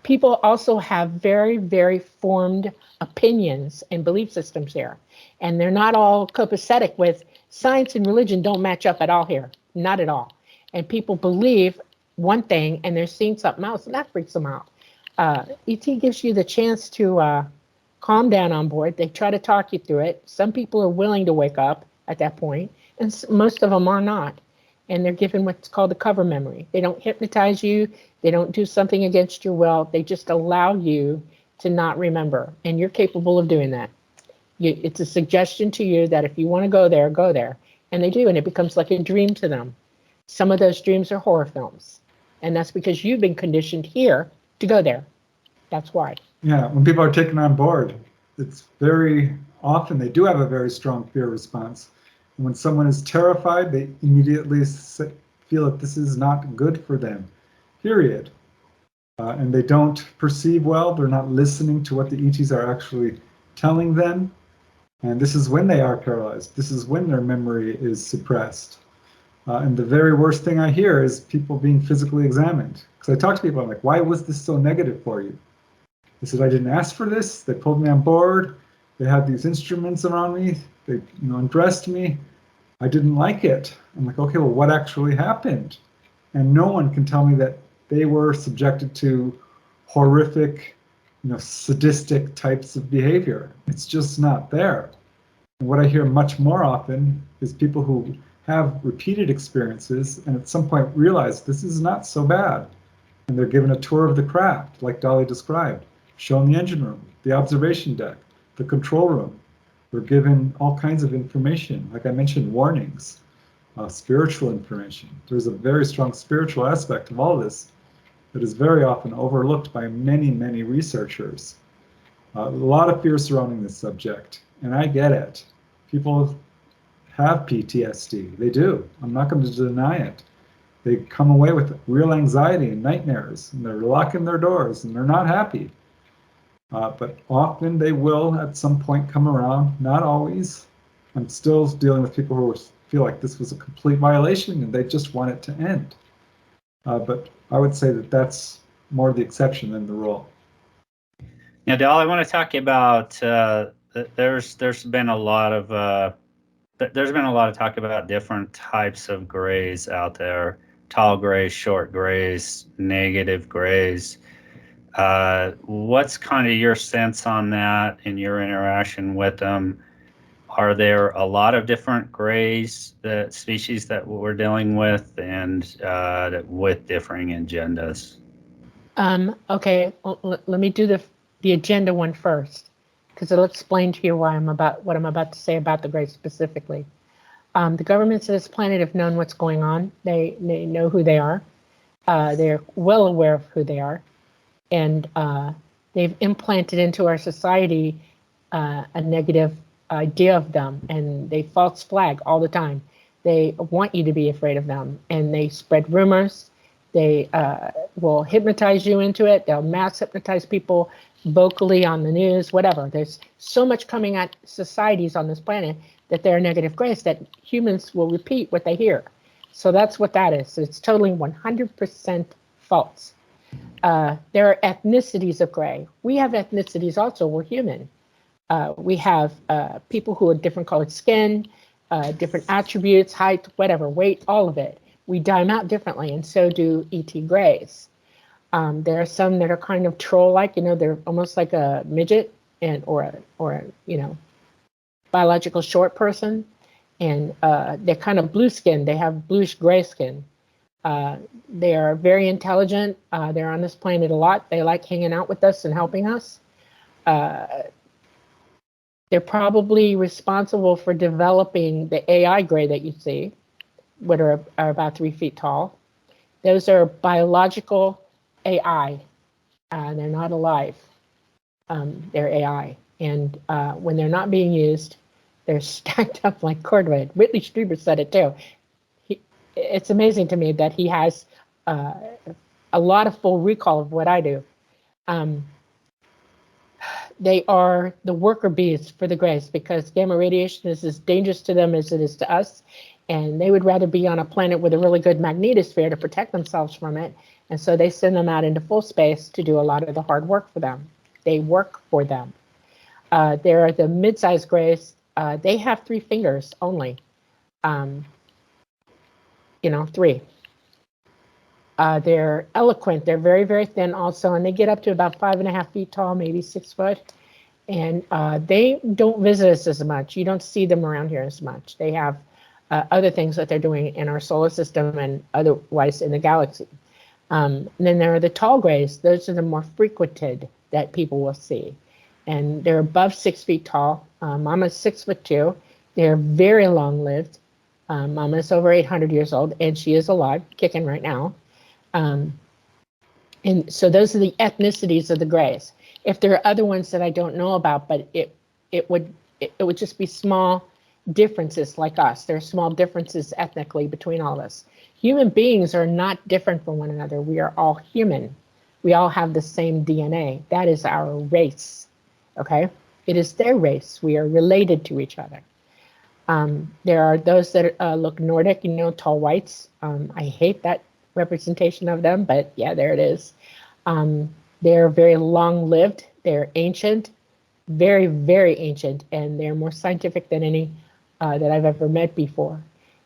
People also have very, very formed opinions and belief systems here. And they're not all copacetic with science and religion don't match up at all here. Not at all. And people believe one thing and they're seeing something else, and that freaks them out. ET gives you the chance to calm down on board. They try to talk you through it. Some people are willing to wake up at that point, and most of them are not. And they're given what's called the cover memory. They don't hypnotize you. They don't do something against your will. They just allow you to not remember. And you're capable of doing that. It's a suggestion to you that if you want to go there, go there. And they do, and it becomes like a dream to them. Some of those dreams are horror films. And that's because you've been conditioned here to go there. That's why. Yeah, when people are taken on board, it's very often they do have a very strong fear response. When someone is terrified, they immediately feel that this is not good for them, period. And they don't perceive well, they're not listening to what the ETs are actually telling them. And this is when they are paralyzed. This is when their memory is suppressed. And the very worst thing I hear is people being physically examined. Because I talk to people, I'm like, why was this so negative for you? They said, I didn't ask for this. They pulled me on board. They had these instruments around me. They undressed me. I didn't like it. I'm like, okay, well, what actually happened? And no one can tell me that they were subjected to horrific, sadistic types of behavior. It's just not there. And what I hear much more often is people who have repeated experiences and at some point realize this is not so bad. And they're given a tour of the craft, like Dolly described, shown the engine room, the observation deck, the control room. We're given all kinds of information, like I mentioned, warnings, spiritual information. There's a very strong spiritual aspect of all this that is very often overlooked by many, many researchers. A lot of fear surrounding this subject, and I get it. People have PTSD. They do. I'm not going to deny it. They come away with real anxiety and nightmares, and they're locking their doors, and they're not happy. But often they will at some point come around, not always. I'm still dealing with people who feel like this was a complete violation and they just want it to end. But I would say that that's more the exception than the rule. Now, Dal, I want to talk about there's been a lot of talk about different types of grays out there: tall grays, short grays, negative grays. What's kind of your sense on that in your interaction with them? Are there a lot of different grays, the species that we're dealing with, and with differing agendas? Okay, well, let me do the agenda one first, because it'll explain to you what I'm about to say about the grays specifically. The governments of this planet have known what's going on. They know who they are. They're well aware of who they are. And they've implanted into our society a negative idea of them, and they false flag all the time. They want you to be afraid of them, and they spread rumors. They will hypnotize you into it. They'll mass hypnotize people vocally on the news, whatever. There's so much coming at societies on this planet that there are negative grays that humans will repeat what they hear. So that's what that is. It's totally 100% false. There are ethnicities of gray. We have ethnicities also. We're human. We have people who are different colored skin, different attributes, height, whatever, weight, all of it. We dye them out differently, and so do ET grays. There are some that are kind of troll-like. They're almost like a midget or a biological short person, and they're kind of blue skin. They have bluish gray skin. They are very intelligent. They're on this planet a lot. They like hanging out with us and helping us. They're probably responsible for developing the AI gray that you see, which are about 3 feet tall. Those are biological AI. They're not alive. They're AI. And when they're not being used, they're stacked up like cordwood. Whitley Strieber said it too. It's amazing to me that he has a lot of full recall of what I do. They are the worker bees for the grays because gamma radiation is as dangerous to them as it is to us. And they would rather be on a planet with a really good magnetosphere to protect themselves from it. And so they send them out into full space to do a lot of the hard work for them. They work for them. There are the mid-sized grays. They have 3 fingers only. 3. They're eloquent. They're very, very thin also, and they get up to about 5.5 feet tall, maybe 6 foot. And they don't visit us as much. You don't see them around here as much. They have other things that they're doing in our solar system and otherwise in the galaxy. And then there are the tall grays. Those are the more frequented that people will see. And they're above 6 feet tall. Mama's 6'2". They're very long-lived. Mama's over 800 years old, and she is alive, kicking right now. And so those are the ethnicities of the grays. If there are other ones that I don't know about, but it would just be small differences like us. There are small differences ethnically between all of us. Human beings are not different from one another. We are all human. We all have the same DNA. That is our race, okay? It is their race. We are related to each other. There are those that look Nordic, you know, tall whites. I hate that representation of them, but yeah, there it is. They're very long-lived. They're ancient, very, very ancient, and they're more scientific than any that I've ever met before.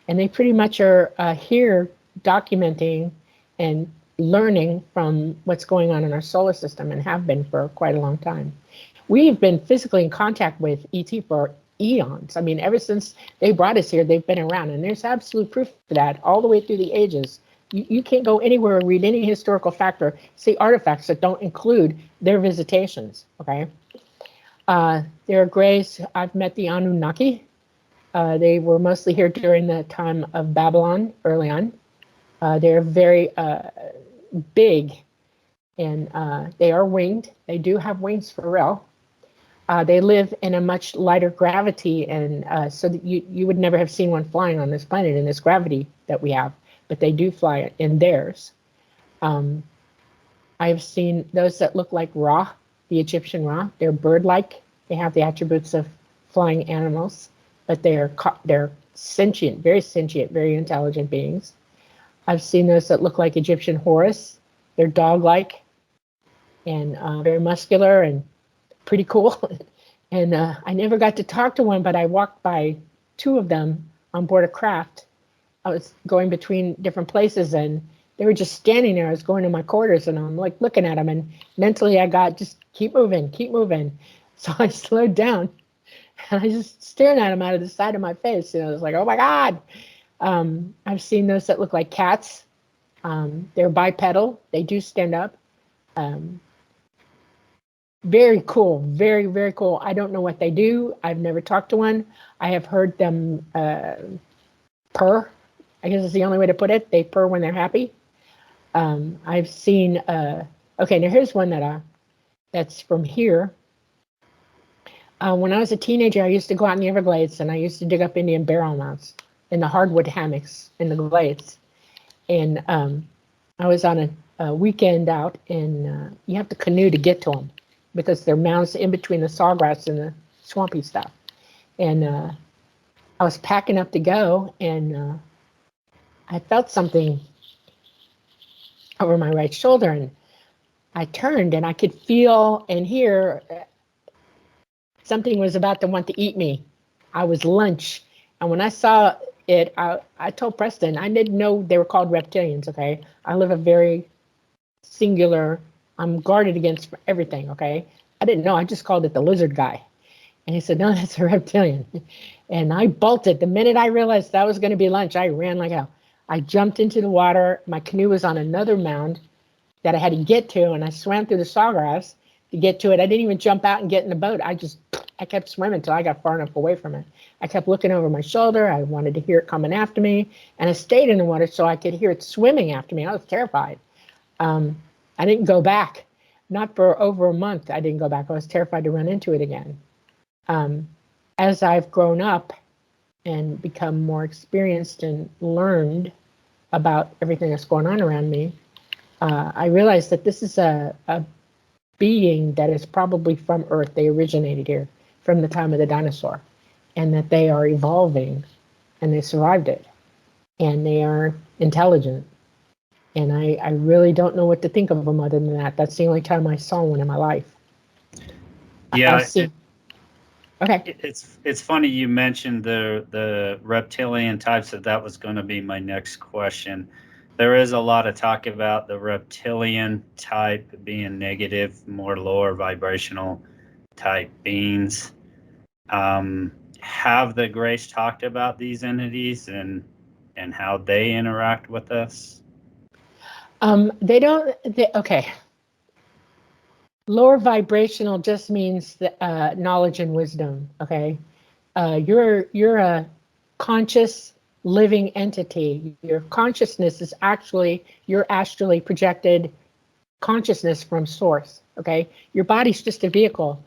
And they pretty much are here documenting and learning from what's going on in our solar system, and have been for quite a long time. We've been physically in contact with ET for eons. I mean, ever since they brought us here, they've been around, and there's absolute proof for that all the way through the ages. You can't go anywhere and read any historical fact or see artifacts that don't include their visitations, okay? There are Greys. I've met the Anunnaki. They were mostly here during the time of Babylon, early on. They're very big, and they are winged. They do have wings for real. They live in a much lighter gravity, and so that you would never have seen one flying on this planet in this gravity that we have, but they do fly in theirs. I've seen those that look like Ra, the Egyptian Ra. They're bird-like. They have the attributes of flying animals, but they're sentient, very intelligent beings. I've seen those that look like Egyptian Horus. They're dog-like and very muscular and pretty cool. And I never got to talk to one, but I walked by two of them on board a craft. I was going between different places, and they were just standing there. I was going to my quarters, and I'm like looking at them, and mentally I got, just keep moving, keep moving. So I slowed down, and I just staring at them out of the side of my face. You know, I was like, oh my God. I've seen those that look like cats. They're bipedal. They do stand up. Very cool, very, very cool. I don't know what they do. I've never talked to one. I have heard them purr. I guess it's the only way to put it. They purr when they're happy. I've seen, okay, now here's one that's from here. When I was a teenager, I used to go out in the Everglades, and I used to dig up Indian barrel mounts in the hardwood hammocks in the glades. And I was on a weekend out, and you have to canoe to get to them, because they're mounds in between the sawgrass and the swampy stuff. And I was packing up to go, and I felt something over my right shoulder, and I turned, and I could feel and hear something was about to want to eat me. I was lunch. And when I saw it, I told Preston, I didn't know they were called reptilians, okay? I live a very singular, I'm guarded against everything, okay? I didn't know, I just called it the lizard guy. And he said, no, that's a reptilian. And I bolted. The minute I realized that was going to be lunch, I ran like hell. I jumped into the water. My canoe was on another mound that I had to get to, and I swam through the sawgrass to get to it. I didn't even jump out and get in the boat. I kept swimming until I got far enough away from it. I kept looking over my shoulder. I wanted to hear it coming after me, and I stayed in the water so I could hear it swimming after me. I was terrified. I didn't go back. Not for over a month, I didn't go back. I was terrified to run into it again. As I've grown up and become more experienced and learned about everything that's going on around me, I realized that this is a being that is probably from Earth. They originated here from the time of the dinosaur, and that they are evolving, and they survived it, and they are intelligent. And I really don't know what to think of them other than that. That's the only time I saw one in my life. Yeah. Okay. It's funny you mentioned the reptilian types. That was going to be my next question. There is a lot of talk about the reptilian type being negative, more lower vibrational type beings. Have the Greys talked about these entities and how they interact with us? Okay. Lower vibrational just means knowledge and wisdom. Okay. You're a conscious living entity. Your consciousness is actually your astrally projected consciousness from source. Okay. Your body's just a vehicle.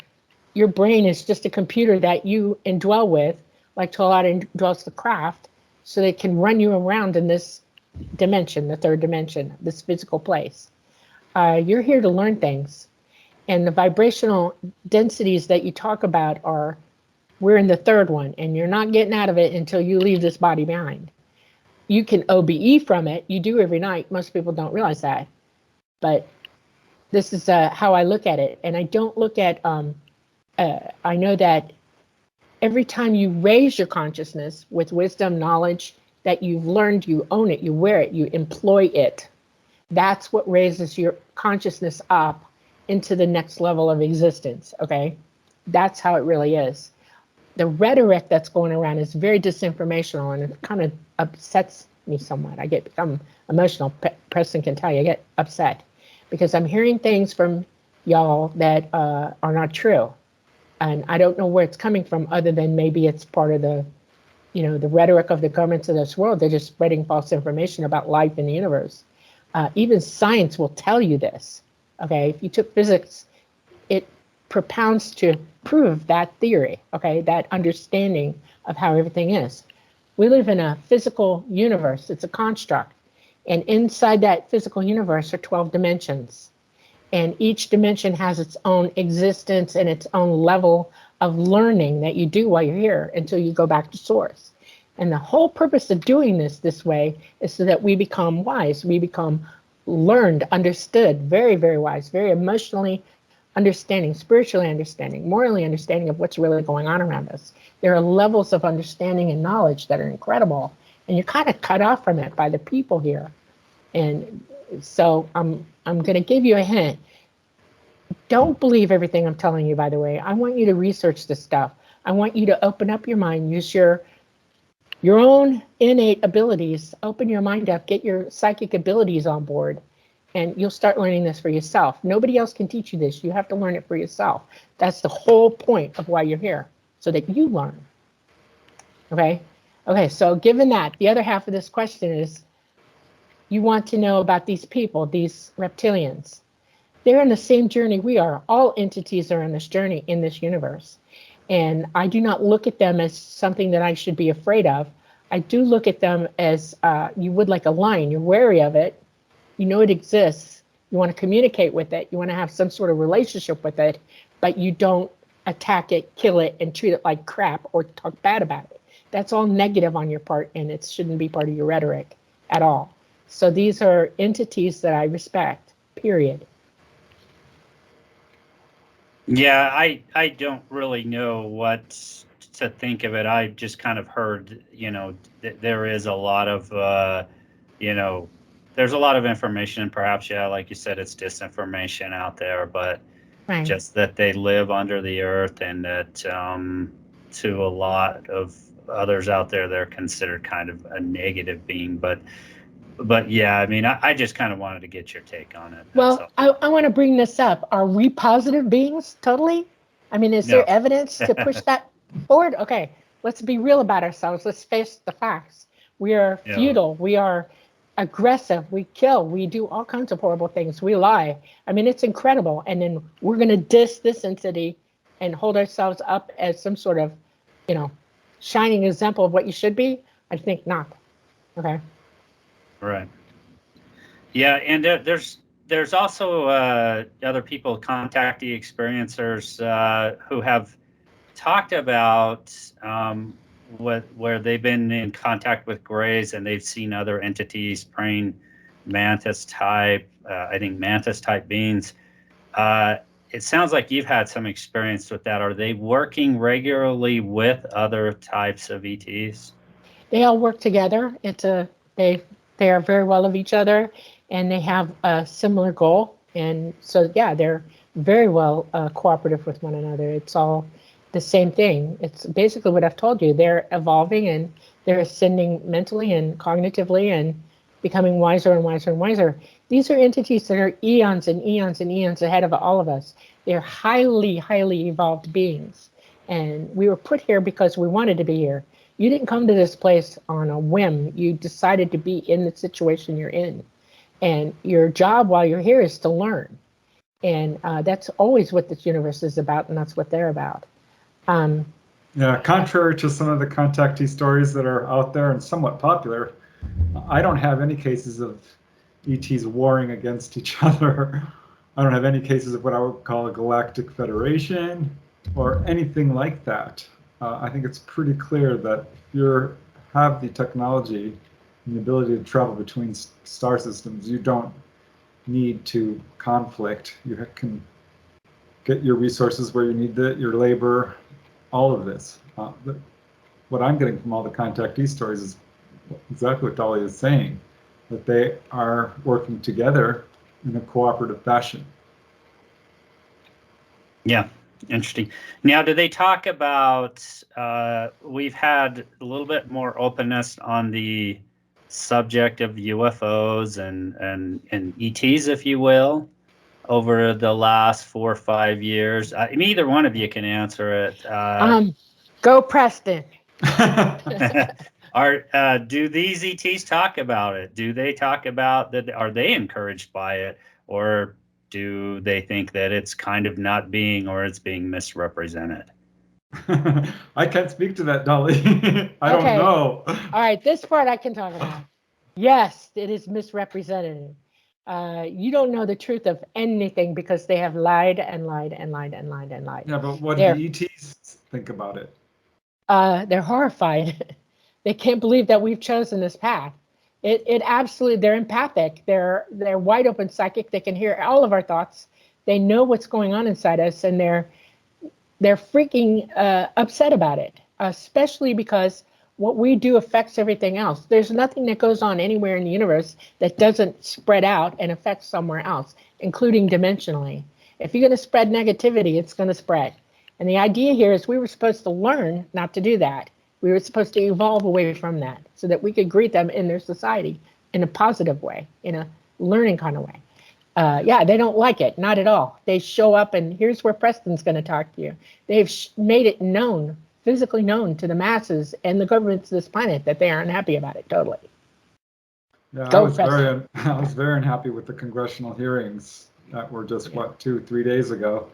Your brain is just a computer that you indwell with like Tolada draws the craft, so they can run you around in this dimension, the third dimension, this physical place. You're here to learn things. And the vibrational densities that you talk about are, we're in the third one, and you're not getting out of it until you leave this body behind. You can OBE from it. You do every night. Most people don't realize that. But this is how I look at it. And I don't look at, I know that every time you raise your consciousness with wisdom, knowledge that you've learned, you own it, you wear it, you employ it. That's what raises your consciousness up into the next level of existence, okay? That's how it really is. The rhetoric that's going around is very disinformational, and it kind of upsets me somewhat. I become emotional. Preston can tell you, I get upset because I'm hearing things from y'all that are not true. And I don't know where it's coming from, other than maybe it's part of the, the rhetoric of the governments of this world. They're just spreading false information about life in the universe. Even science will tell you this. Okay, if you took physics, it propounds to prove that theory, okay, that understanding of how everything is. We live in a physical universe. It's a construct. And inside that physical universe are 12 dimensions. And each dimension has its own existence and its own level of learning that you do while you're here until you go back to source. And the whole purpose of doing this way is so that we become wise. We become learned, understood, very, very wise, very emotionally understanding, spiritually understanding, morally understanding of what's really going on around us. There are levels of understanding and knowledge that are incredible, and you're kind of cut off from it by the people here. And so I'm going to give you a hint. Don't believe everything I'm telling you, by the way. I want you to research this stuff. I want you to open up your mind, use your own innate abilities, open your mind up, get your psychic abilities on board, and you'll start learning this for yourself. Nobody else can teach you this. You have to learn it for yourself. That's the whole point of why you're here, so that you learn. Okay? Okay, so given that, the other half of this question is, you want to know about these people, these reptilians. They're in the same journey we are. All entities are on this journey in this universe. And I do not look at them as something that I should be afraid of. I do look at them as you would like a lion. You're wary of it. You know it exists. You want to communicate with it. You want to have some sort of relationship with it, but you don't attack it, kill it, and treat it like crap or talk bad about it. That's all negative on your part, and it shouldn't be part of your rhetoric at all. So these are entities that I respect, period. Yeah, I don't really know what to think of it. I just kind of heard, there is a lot of, there's a lot of information. Perhaps, yeah, like you said, it's disinformation out there, but Right. just that they live under the earth, and that to a lot of others out there, they're considered kind of a negative being. But yeah, I mean, I just kind of wanted to get your take on it. Well, I want to bring this up. Are we positive beings? Totally. I mean, is there evidence to push that forward? Okay, let's be real about ourselves. Let's face the facts. We are feudal. We are aggressive. We kill. We do all kinds of horrible things. We lie. I mean, it's incredible. And then we're going to diss this entity and hold ourselves up as some sort of, shining example of what you should be? I think not. Okay. Right. Yeah, and there's also other people, contactee experiencers, who have talked about where they've been in contact with grays, and they've seen other entities, praying mantis type, I think mantis type beings. It sounds like you've had some experience with that. Are they working regularly with other types of ETs? They all work together. They are very well of each other, and they have a similar goal. And so, yeah, they're very well cooperative with one another. It's all the same thing. It's basically what I've told you. They're evolving, and they're ascending mentally and cognitively and becoming wiser and wiser and wiser. These are entities that are eons and eons and eons ahead of all of us. They're highly, highly evolved beings. And we were put here because we wanted to be here. You didn't come to this place on a whim. You decided to be in the situation you're in. And your job while you're here is to learn. And that's always what this universe is about, and that's what they're about. Yeah, contrary to some of the contactee stories that are out there and somewhat popular, I don't have any cases of ETs warring against each other. I don't have any cases of what I would call a galactic federation or anything like that. I think it's pretty clear that if you have the technology and the ability to travel between star systems, you don't need to conflict. You can get your resources where you need it, your labor, all of this. What I'm getting from all the contactee stories is exactly what Dolly is saying, that they are working together in a cooperative fashion. Yeah, interesting. Now, do they talk about? We've had a little bit more openness on the subject of UFOs and ETs, if you will, over the last 4 or 5 years. Either one of you can answer it. Go Preston. Do these ETs talk about it? Do they talk about that? Are they encouraged by it, or do they think that it's kind of not being, or it's being misrepresented? I can't speak to that, Dolly. I don't Okay. know. All right, this part I can talk about. Yes, it is misrepresented. You don't know the truth of anything because they have lied and lied and lied and lied and lied. Yeah, but what do the ETs think about it? They're horrified. They can't believe that we've chosen this path. It absolutely, they're empathic. They're wide open psychic. They can hear all of our thoughts. They know what's going on inside us, and they're freaking upset about it, especially because what we do affects everything else. There's nothing that goes on anywhere in the universe that doesn't spread out and affect somewhere else, including dimensionally. If you're going to spread negativity, it's going to spread. And the idea here is we were supposed to learn not to do that. We were supposed to evolve away from that so that we could greet them in their society in a positive way, in a learning kind of way. Yeah, they don't like it, not at all. They show up, and here's where Preston's going to talk to you. They've made it known, physically known to the masses and the governments of this planet that they aren't happy about it totally. Yeah, Go, I was very unhappy with the congressional hearings that were just, 2-3 days ago,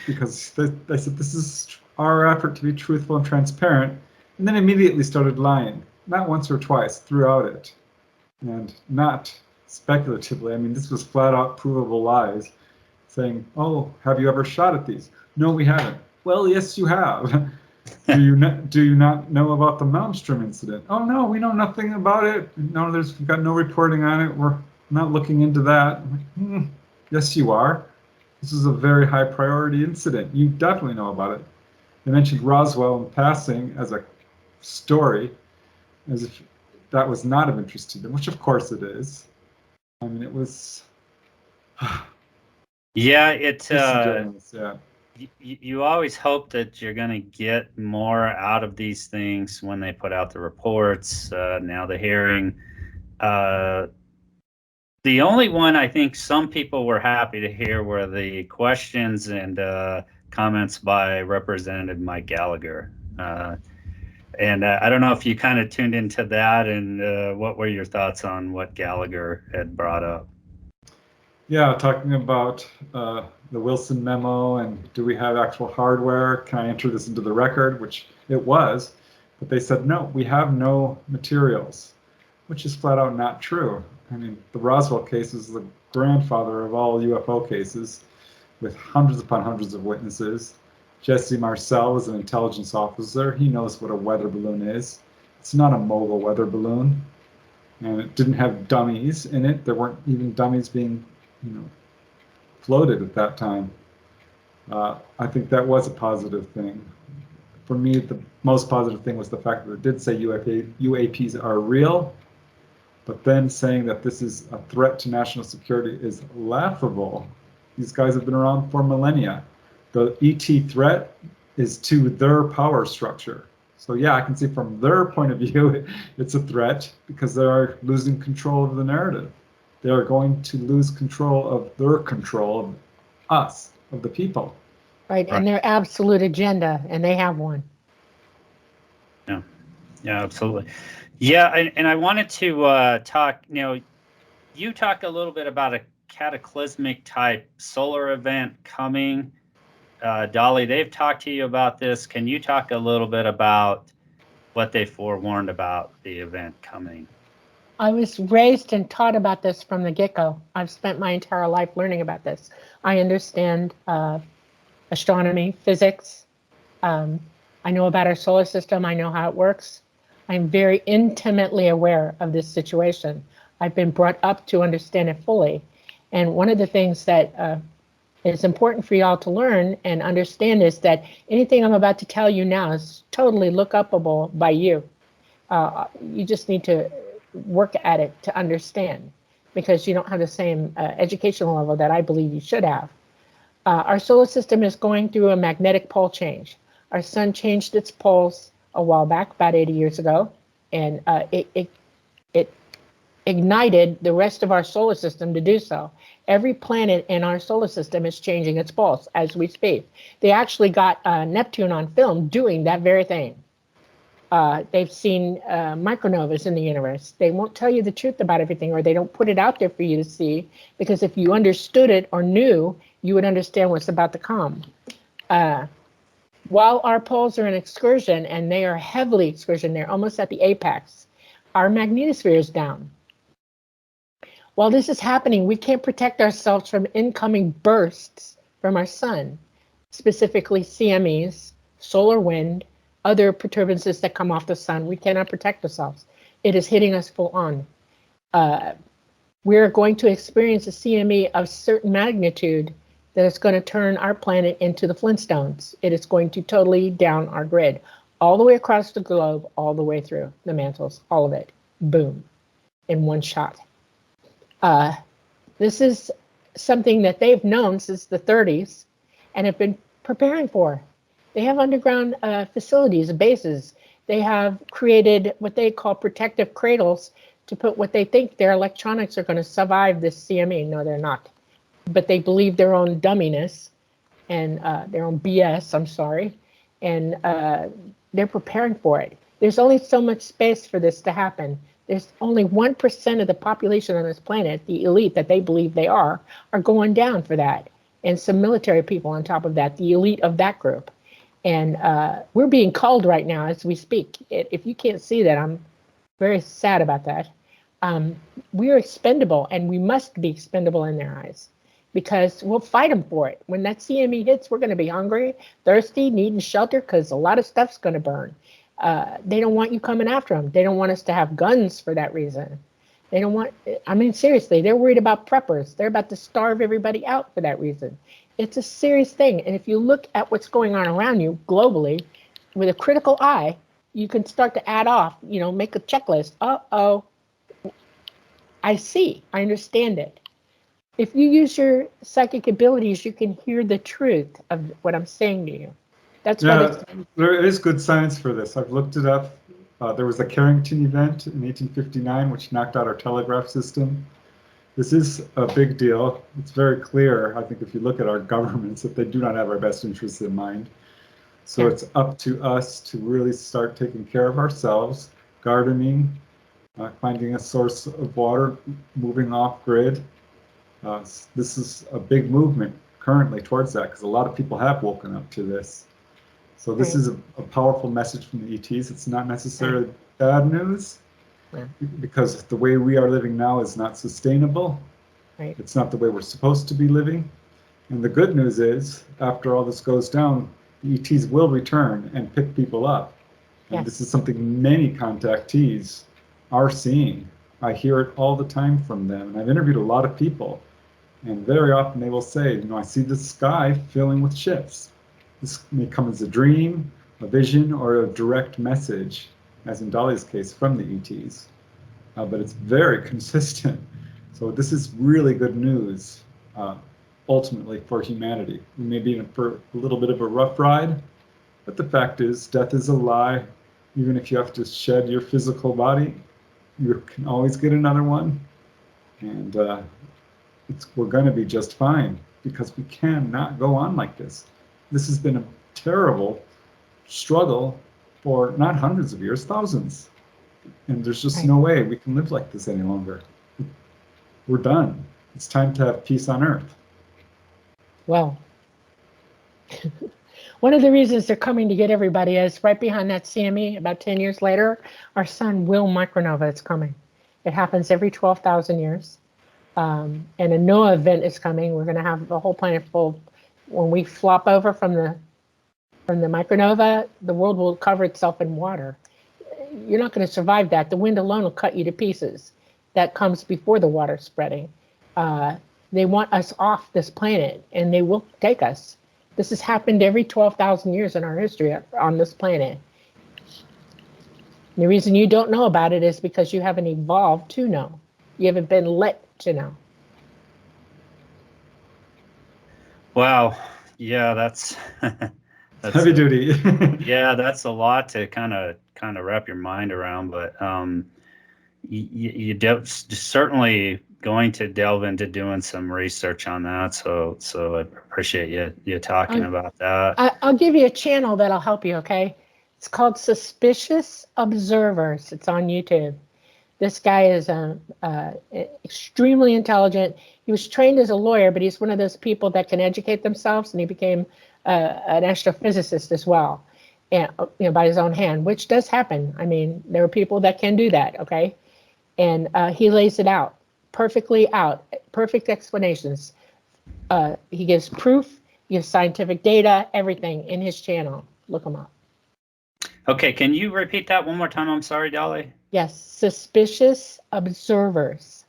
because they said this is our effort to be truthful and transparent, and then immediately started lying, not once or twice, throughout it, and not speculatively. I mean, this was flat out provable lies, saying, "Oh, have you ever shot at these?" "No, we haven't." "Well, yes, you have." Do you not know about the Malmstrom incident?" "Oh no, we know nothing about it. No, we've got no reporting on it. We're not looking into that." I'm like, yes, you are. This is a very high priority incident. You definitely know about it. They mentioned Roswell in passing as a story, as if that was not of interest to them, which of course it is. I mean, it was. Yeah, it. Yeah. You always hope that you're going to get more out of these things when they put out the reports. Now the hearing. The only one I think some people were happy to hear were the questions and comments by Representative Mike Gallagher. And I don't know if you kind of tuned into that, and what were your thoughts on what Gallagher had brought up? Yeah, talking about the Wilson memo and do we have actual hardware? Can I enter this into the record? Which it was, but they said, no, we have no materials, which is flat out not true. I mean, the Roswell case is the grandfather of all UFO cases with hundreds upon hundreds of witnesses. Jesse Marcel was an intelligence officer. He knows what a weather balloon is. It's not a mobile weather balloon. And it didn't have dummies in it. There weren't even dummies being, floated at that time. I think that was a positive thing. For me, the most positive thing was the fact that it did say UAPs are real, but then saying that this is a threat to national security is laughable. These guys have been around for millennia. The ET threat is to their power structure. So yeah, I can see from their point of view, it's a threat because they are losing control of the narrative. They are going to lose control of their control of us, of the people. Right, and their absolute agenda, and they have one. Yeah, absolutely. Yeah, and I wanted to talk, you talk a little bit about a cataclysmic type solar event coming. Dolly, they've talked to you about this. Can you talk a little bit about what they forewarned about the event coming? I was raised and taught about this from the get-go. I've spent my entire life learning about this. I understand astronomy, physics. I know about our solar system. I know how it works. I'm very intimately aware of this situation. I've been brought up to understand it fully. And one of the things that is important for y'all to learn and understand is that anything I'm about to tell you now is totally look upable by you. You just need to work at it to understand, because you don't have the same educational level that I believe you should have. Our solar system is going through a magnetic pole change. Our sun changed its poles a while back, about 80 years ago, and it ignited the rest of our solar system to do so. Every planet in our solar system is changing its poles as we speak. They actually got Neptune on film doing that very thing. They've seen micronovas in the universe. They won't tell you the truth about everything, or they don't put it out there for you to see, because if you understood it or knew, you would understand what's about to come. While our poles are in excursion, and they are heavily excursion, they're almost at the apex, our magnetosphere is down. While this is happening, we can't protect ourselves from incoming bursts from our sun, specifically CMEs, solar wind, other perturbances that come off the sun. We cannot protect ourselves. It is hitting us full on. We're going to experience a CME of certain magnitude that is going to turn our planet into the Flintstones. It is going to totally down our grid, all the way across the globe, all the way through the mantles, all of it, boom, in one shot. This is something that they've known since the 30s and have been preparing for. They have underground facilities, bases. They have created what they call protective cradles to put what they think their electronics are going to survive this CME. No, they're not. But they believe their own dumminess and their own BS, I'm sorry, and they're preparing for it. There's only so much space for this to happen. There's only 1% of the population on this planet, the elite that they believe they are going down for that. And some military people on top of that, the elite of that group. And we're being culled right now as we speak. If you can't see that, I'm very sad about that. We are expendable, and we must be expendable in their eyes, because we'll fight them for it. When that CME hits, we're going to be hungry, thirsty, needing shelter, because a lot of stuff's going to burn. They don't want you coming after them. They don't want us to have guns for that reason. They don't want, I mean, seriously, they're worried about preppers. They're about to starve everybody out for that reason. It's a serious thing. And if you look at what's going on around you globally with a critical eye, you can start to add off, you know, make a checklist. Uh-oh, I see, I understand it. If you use your psychic abilities, you can hear the truth of what I'm saying to you. That's yeah, there is good science for this. I've looked it up. There was the Carrington event in 1859, which knocked out our telegraph system. This is a big deal. It's very clear, I think, if you look at our governments, that they do not have our best interests in mind. So yeah, it's up to us to really start taking care of ourselves, gardening, finding a source of water, moving off grid. This is a big movement currently towards that, because a lot of people have woken up to this. So this is a powerful message from the ETs. It's not necessarily bad news, because the way we are living now is not sustainable. It's not the way we're supposed to be living. And the good news is, after all this goes down, the ETs will return and pick people up. And this is something many contactees are seeing. I hear it all the time from them. And I've interviewed a lot of people. And very often they will say, you know, I see the sky filling with ships. This may come as a dream, a vision, or a direct message, as in Dolly's case, from the ETs. But it's very consistent. So this is really good news, ultimately, for humanity. We may be in for a little bit of a rough ride, but the fact is, death is a lie. Even if you have to shed your physical body, you can always get another one. And we're going to be just fine, because we cannot go on like this. This has been a terrible struggle for not hundreds of years, thousands. And there's just no way we can live like this any longer. We're done. It's time to have peace on earth. Well, One of the reasons they're coming to get everybody is right behind that CME, about 10 years later, our sun will micronova. It's coming. It happens every 12,000 years. And a NOAA event is coming. We're going to have the whole planet full. When we flop over from the micronova, the world will cover itself in water. You're not going to survive that. The wind alone will cut you to pieces. That comes before the water spreading. They want us off this planet, and they will take us. This has happened every 12,000 years in our history on this planet. The reason you don't know about it is because you haven't evolved to know. You haven't been let to know. Wow. Yeah, that's Heavy duty. yeah, that's a lot to kind of wrap your mind around. But you certainly going to delve into doing some research on that. So I appreciate you talking about that. I'll give you a channel that'll help you. Okay, it's called Suspicious Observers. It's on YouTube. This guy is extremely intelligent. He was trained as a lawyer, but he's one of those people that can educate themselves, and he became an astrophysicist as well, and by his own hand, which does happen. I mean, there are people that can do that. Okay, and he lays it out perfectly perfect explanations. He gives proof, he gives scientific data, everything in his channel. Look him up. Okay, can you repeat that one more time? I'm sorry, Dolly. Yes, Suspicious Observers.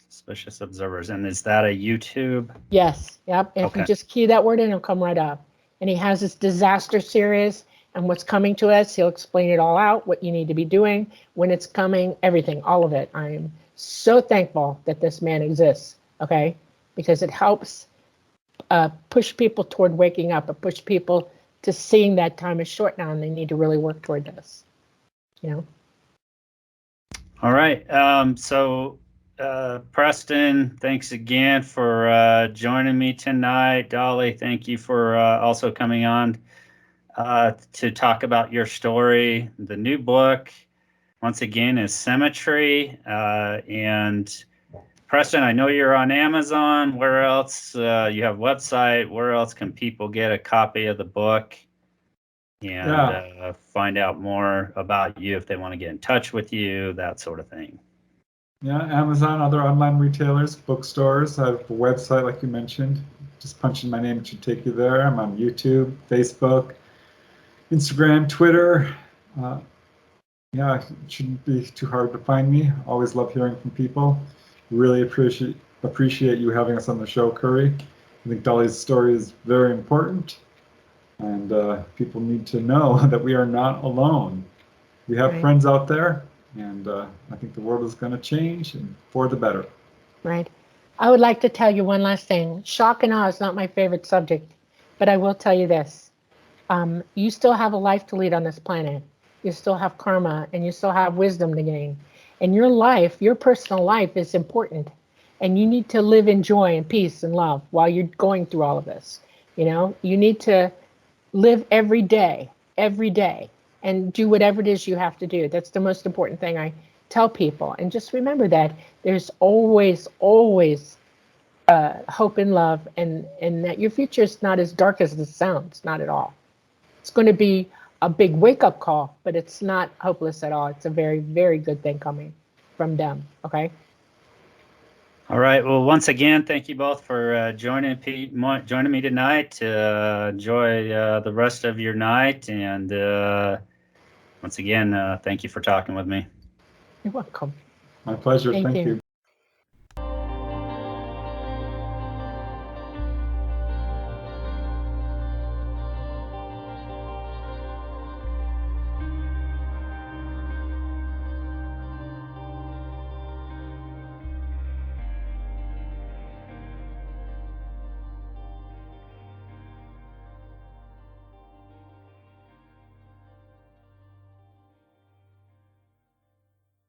Suspicious Observers. And is that a YouTube? Yes, yep. And Okay. if you just key that word in, it'll come right up. And he has this disaster series and what's coming to us. He'll explain it all out, what you need to be doing, when it's coming, everything, all of it. I am so thankful that this man exists, okay? Because it helps push people toward waking up, and push people to seeing that time is short now and they need to really work toward this, All right. So Preston, thanks again for joining me tonight. Dolly, thank you for also coming on to talk about your story. The new book, once again, is Symmetry. And Preston, I know you're on Amazon. Where else? You have a website. Where else can people get a copy of the book and find out more about you if they want to get in touch with you, that sort of thing? Yeah, Amazon, other online retailers, bookstores. I have a website, like you mentioned. Just punch in my name, it should take you there. I'm on YouTube, Facebook, Instagram, Twitter. Yeah, it shouldn't be too hard to find me. Always love hearing from people. Really appreciate you having us on the show, Curry. I think Dolly's story is very important, and people need to know that we are not alone. We have Right. friends out there, and I think the world is going to change, and for the better. Right. I would like to tell you one last thing. Shock and awe is not my favorite subject, but I will tell you this. You still have a life to lead on this planet. You still have karma, and you still have wisdom to gain. And your life, your personal life, is important. And you need to live in joy and peace and love while you're going through all of this. You need to live every day, and do whatever it is you have to do. That's the most important thing I tell people. And just remember that there's always hope and love, and that your future is not as dark as it sounds, not at all. It's going to be a big wake-up call, but it's not hopeless at all. It's a very, very good thing coming from them, okay? All right. Well, once again, thank you both for joining me tonight. Enjoy the rest of your night. And once again, thank you for talking with me. You're welcome. My pleasure. Thank Thank you. you.